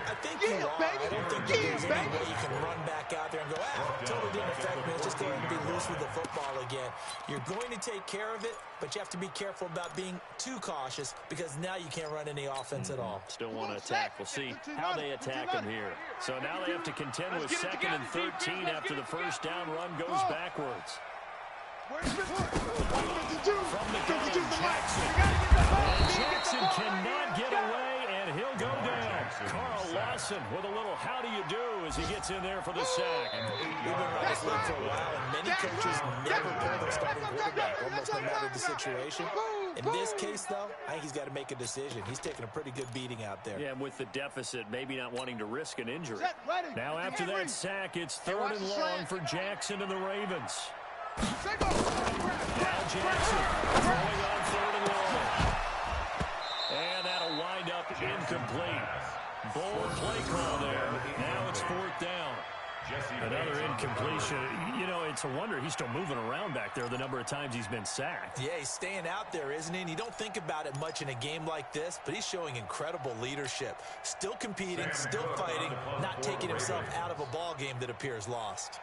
I think you are. I don't think there's any way you can run back out there and go, totally didn't affect me. Let's just go ahead and be loose with the football again. You're going to take care of it, but you have to be careful about being too cautious because now you can't run any offense at all. Still want to attack. We'll see how they attack them here. So now they have to contend with 2nd and 13 after the first down run goes backwards. From the gun, Jackson. And Jackson cannot get away, and he'll go down. Carl Lawson with a little how do you do as he gets in there for the sack. We've been around this league for a while, and many coaches never pull their starting quarterback, almost no matter the situation. In this case, though, I think he's got to make a decision. He's taking a pretty good beating out there. Yeah, and with the deficit, maybe not wanting to risk an injury. Now after that sack, it's 3rd and long for Jackson and the Ravens. Now Jackson throwing on 3rd and long. And that'll wind up incomplete. Bold play call there. Now it's 4th down. Another incompletion. You know, it's a wonder he's still moving around back there the number of times he's been sacked. Yeah, he's staying out there, isn't he? And you don't think about it much in a game like this, but he's showing incredible leadership. Still competing, still fighting, not taking himself out of a ball game that appears lost.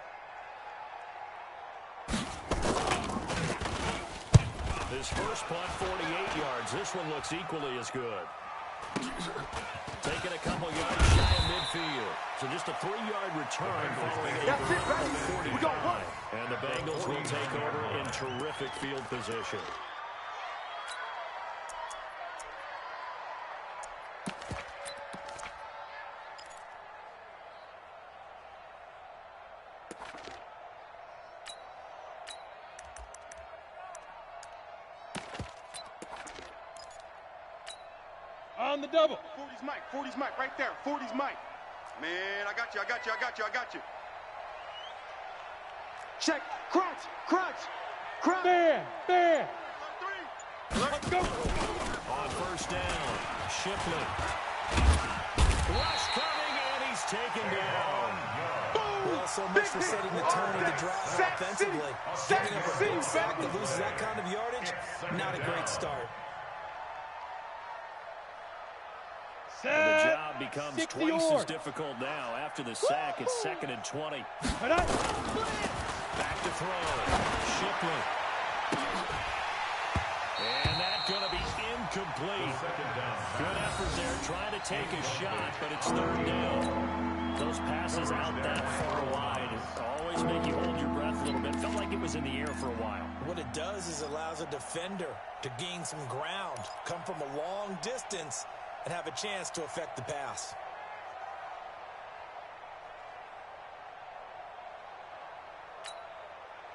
His first punt, 48 yards. This one looks equally as good. Taking a couple yards shy of midfield. So just a 3-yard return following a gain of 45. And the Bengals will take over in terrific field position. On the double. 40's Mike. 40's Mike right there. 40's Mike. Man, I got you. I got you. I got you. I got you. Check. Crunch. Crunch. Crunch. Man. Let's go. On 1st down, Shipley. Rush coming, and he's taken down. Well, so much for setting the tone of the drive offensively. Giving up a big sack that loses that kind of yardage, not a great start. And the job becomes twice as difficult now. After the sack, it's 2nd and 20. Back to throw. Shipley. And that's going to be incomplete. Good effort there, trying to take a shot, but it's 3rd down. Those passes out that far wide always make you hold your breath a little bit. Felt like it was in the air for a while. What it does is allows a defender to gain some ground, come from a long distance, and have a chance to affect the pass.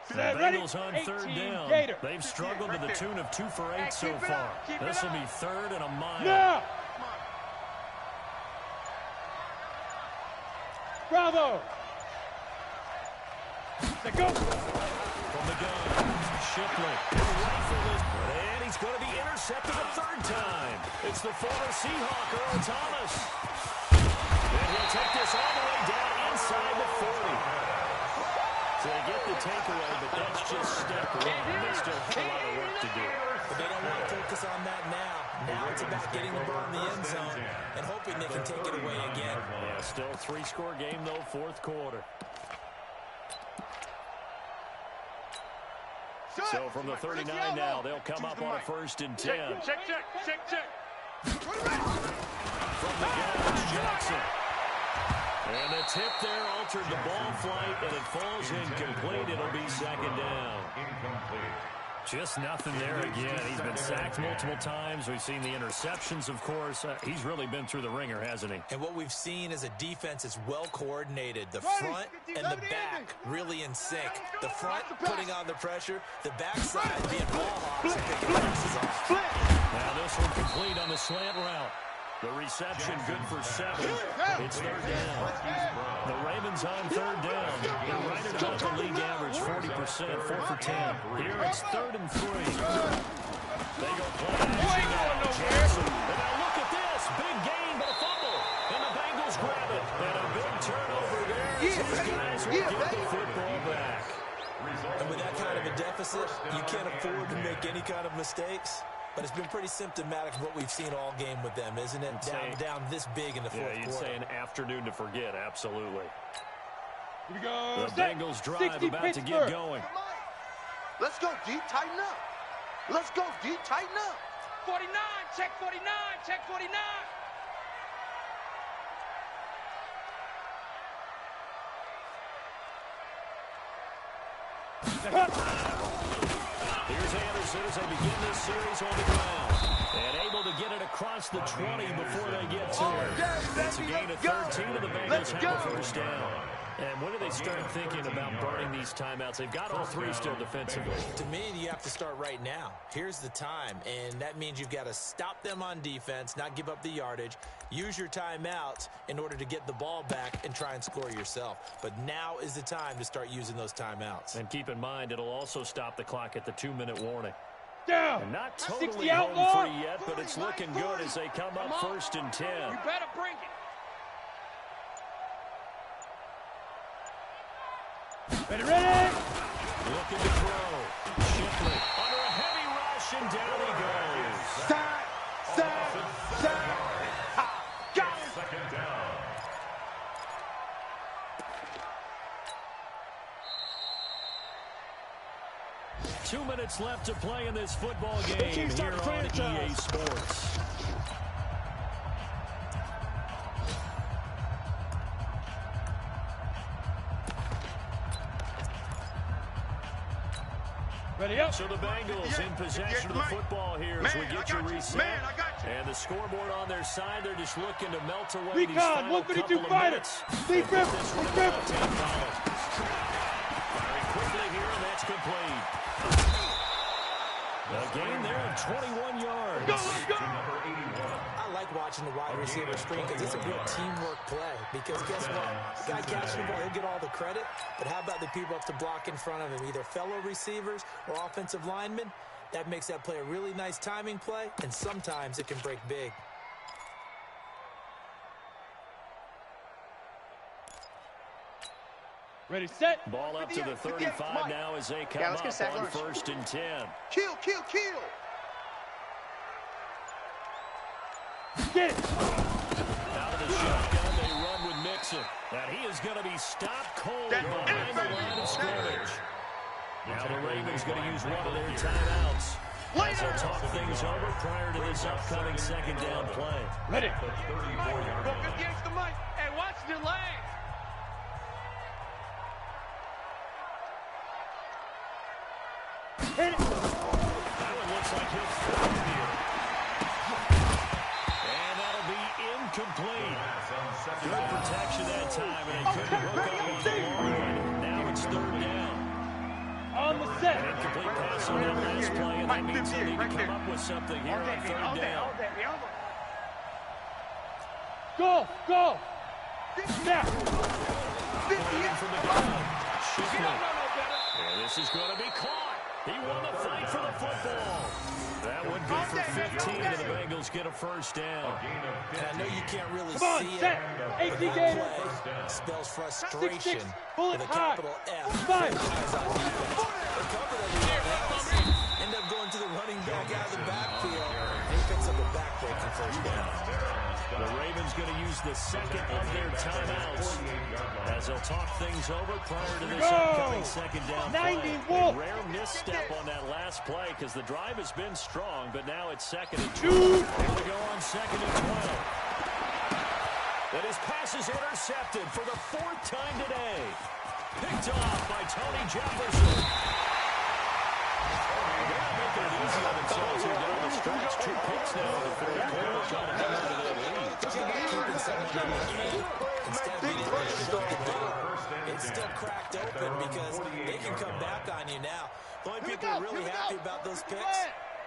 The Bengals on 3rd down. Gator. They've struggled to the tune of 2 for 8 so far. This will be 3rd and a mile. Now. Bravo. Let's go. From the gun, Shipley. And he's going to be intercepted a 3rd time. It's the former Seahawk, Earl Thomas. And he'll take this all the way down inside the 40. So they get the takeaway, but that's just step 1. They still have a lot of work to do. But they don't want to focus on that now. Now it's about getting the ball in the end zone and hoping they can take it away again. Yeah, still 3-score game, though, 4th quarter. So from the 39 now, they'll come up on a 1st and 10. Check. From the gun, Jackson. And the tip there altered the ball flight, and it falls incomplete. It'll be 2nd down. Just nothing there again. He's been sacked multiple times. We've seen the interceptions, of course. He's really been through the ringer, hasn't he? And what we've seen is a defense that's well coordinated. The front and the back really in sync. The front putting on the pressure. The backside being ball hawks and picking passes off. Now this one complete on the slant route. The reception good for 7. It's 3rd down. The Ravens on 3rd down. They're right at about the league average, 40%, 4 for 10. Here it's 3rd and 3. They go play action now. Jackson. And now look at this. Big gain, but a fumble. And the Bengals grab it. And a big turnover there. These guys will get the football back. And with that kind of a deficit, you can't afford to make any kind of mistakes. But it's been pretty symptomatic of what we've seen all game with them, isn't it? Down this big in the 4th quarter. Yeah, you'd say an afternoon to forget, absolutely. Here we go. The Bengals drive about to get going. Let's go, D. Tighten up. Let's go, D. Tighten up. 49, check 49, check 49. Here's Anderson. soon as they begin this series on the ground. And able to get it across the 20 before they get to it. It's a gain of 13, and the Bengals have the first down. And when do they start thinking about burning these timeouts? They've got all three still defensively. To me, you have to start right now. Here's the time, and that means you've got to stop them on defense, not give up the yardage, use your timeouts in order to get the ball back and try and score yourself. But now is the time to start using those timeouts. And keep in mind, it'll also stop the clock at the 2-minute warning. Down. And not totally 60 home outlaw. free yet, but it's looking good as they come up 1st and 10. You better bring it. Ready, ready. Looking to throw. Shipley under a heavy rush, and down he goes. Sack. Got it. Second down. Two minutes left to play in this football game here on EA Sports. Ready up. So the Bengals in possession of the football here as we get you reset. And the scoreboard on their side, they're just looking to melt away these Recon, final 152 couple of fighter. minutes. Deep grip, This one deep grip. about 10 follows. Firing quickly here, and that's complete. A gain there of 21 yards. Go, let's go. Number 81. I like watching the wide receiver screen because it's a real teamwork play. Because guess what? Guy catching the ball, he'll get all the credit. But how about the people up to block in front of him, either fellow receivers or offensive linemen? That makes that play a really nice timing play, and sometimes it can break big. Ready, set. Ball up to the 35 now as they come up on 1st and 10. Kill, kill, kill. Get it. Out of the shotgun, they run with Mixon. And he is going to be stopped cold behind the line of scrimmage. Now the Ravens going to use one of their timeouts as they'll talk things over prior to this upcoming second down play. Ready. Look against the mic. Hey, watch the leg. Hit it. That one looks like he'll throw it here. And that'll be incomplete. Good protection that time, and they couldn't hook up on the long one. Now it's 3rd down. On the set. An incomplete pass on that last play, and that means they need to come up with something here on 3rd down. Go, go. Snap. Firing from the ground. Shipley. And this is going to be caught. He won the fight for the football. That one good for 15, and the Bengals get a 1st down. And I know you can't really Come on, see set. it. AC That game. play spells frustration Bullet with a high. capital F. Five. Guys on defense. They covered everything else. End up going to the running back out of the backfield. And he picks up a backbreaking 1st down. The Ravens going to use the second of their timeouts as they'll talk things over prior to this upcoming second down play. 90 Wolf. A rare misstep on that last play because the drive has been strong, but now it's 2nd and 2. Shoot. Here we go on 2nd and 12. That his pass is intercepted for the 4th time today. Picked off by Tony Jefferson. They're not making it easy on themselves here down the stretch. 2 picks now in the 4th quarter, trying to hang on to that lead. Keeping something in the game instead of being it's still cracked open because they can come back on you now. The only people who are really happy about those picks,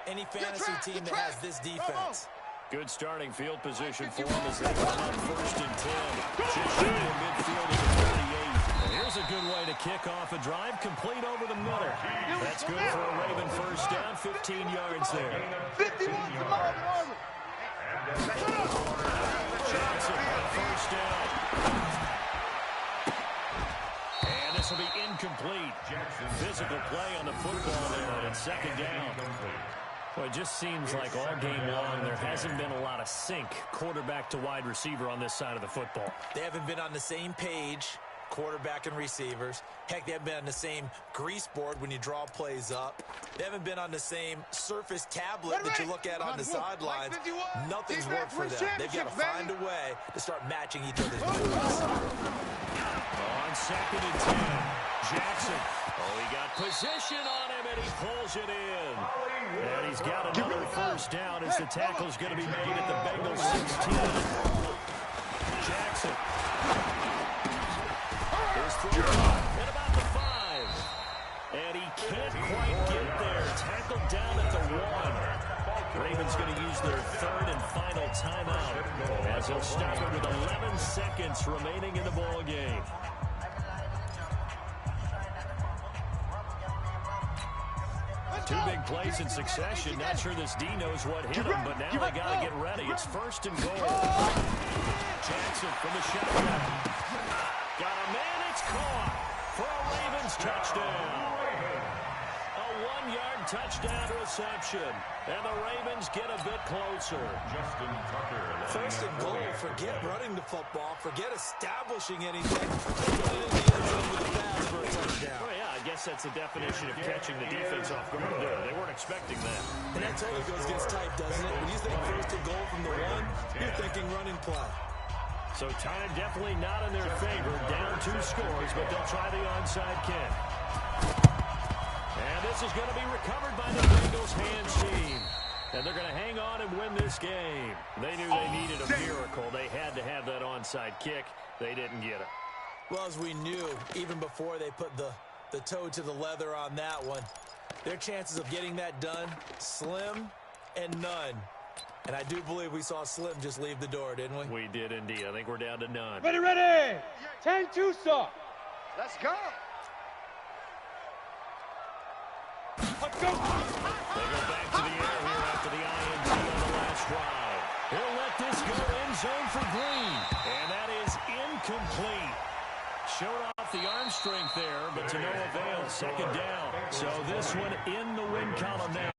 any fantasy team that has this defense. Good starting field position for them as they come up 1st and 10. Just shooting in midfield at the 38. And here's a good way to kick off a drive, complete over the middle. That's good for a Raven 1st down, 15 yards there. 51 to Marvin Armour. Johnson, 1st down. And this will be incomplete. Physical play on the football there, and it's 2nd down. Well, it just seems like all game long there hasn't been a lot of sync quarterback to wide receiver on this side of the football. They haven't been on the same page, quarterback and receivers. Heck, they haven't been on the same grease board when you draw plays up. They haven't been on the same surface tablet that you look at on the sidelines. Nothing's worked for them. They've got to find a way to start matching each other's moves. On 2nd and 10, Jackson. Oh, he got position on him, and he pulls it in. And he's got another first down as the tackle's going to be made at the Bengals 16. Jackson. Here's through at about the 5. And he can't quite get there. Tackled down at the 1. Ravens going to use their third and final timeout as they'll stop it with 11 seconds remaining in the ball game. Two big plays in succession. Not sure this D knows what hit him, but now they got to get ready. It's first and goal. Jackson from the shotgun. Got a man. It's caught for a Ravens touchdown. A 1-yard touchdown reception. And the Ravens get a bit closer. Justin Tucker. First and goal. Forget running the football. Forget establishing anything. Put it in the end zone with a pass for a touchdown. Well, yeah, I guess that's the definition of catching the defense off guard there. They weren't expecting that. And that totally goes against type, doesn't it? When you think first and goal from the 1, you're thinking running play. So time definitely not in their favor. Down 2 scores, but they'll try the onside kick. And this is going to be recovered by the Bengals hands team. And they're going to hang on and win this game. They knew they needed a miracle. They had to have that onside kick. They didn't get it. Well, as we knew, even before they put the toe to the leather on that one, their chances of getting that done, slim and none. And I do believe we saw Slim just leave the door, didn't we? We did indeed. I think we're down to none. Ready, ready. 10-2, sir. Let's go. Let's go. They go back to the air here after the INT on the last drive. He'll let this go end zone for Green. And that is incomplete. Showed off the arm strength there, but to no avail. Second down. So this one in the win column now.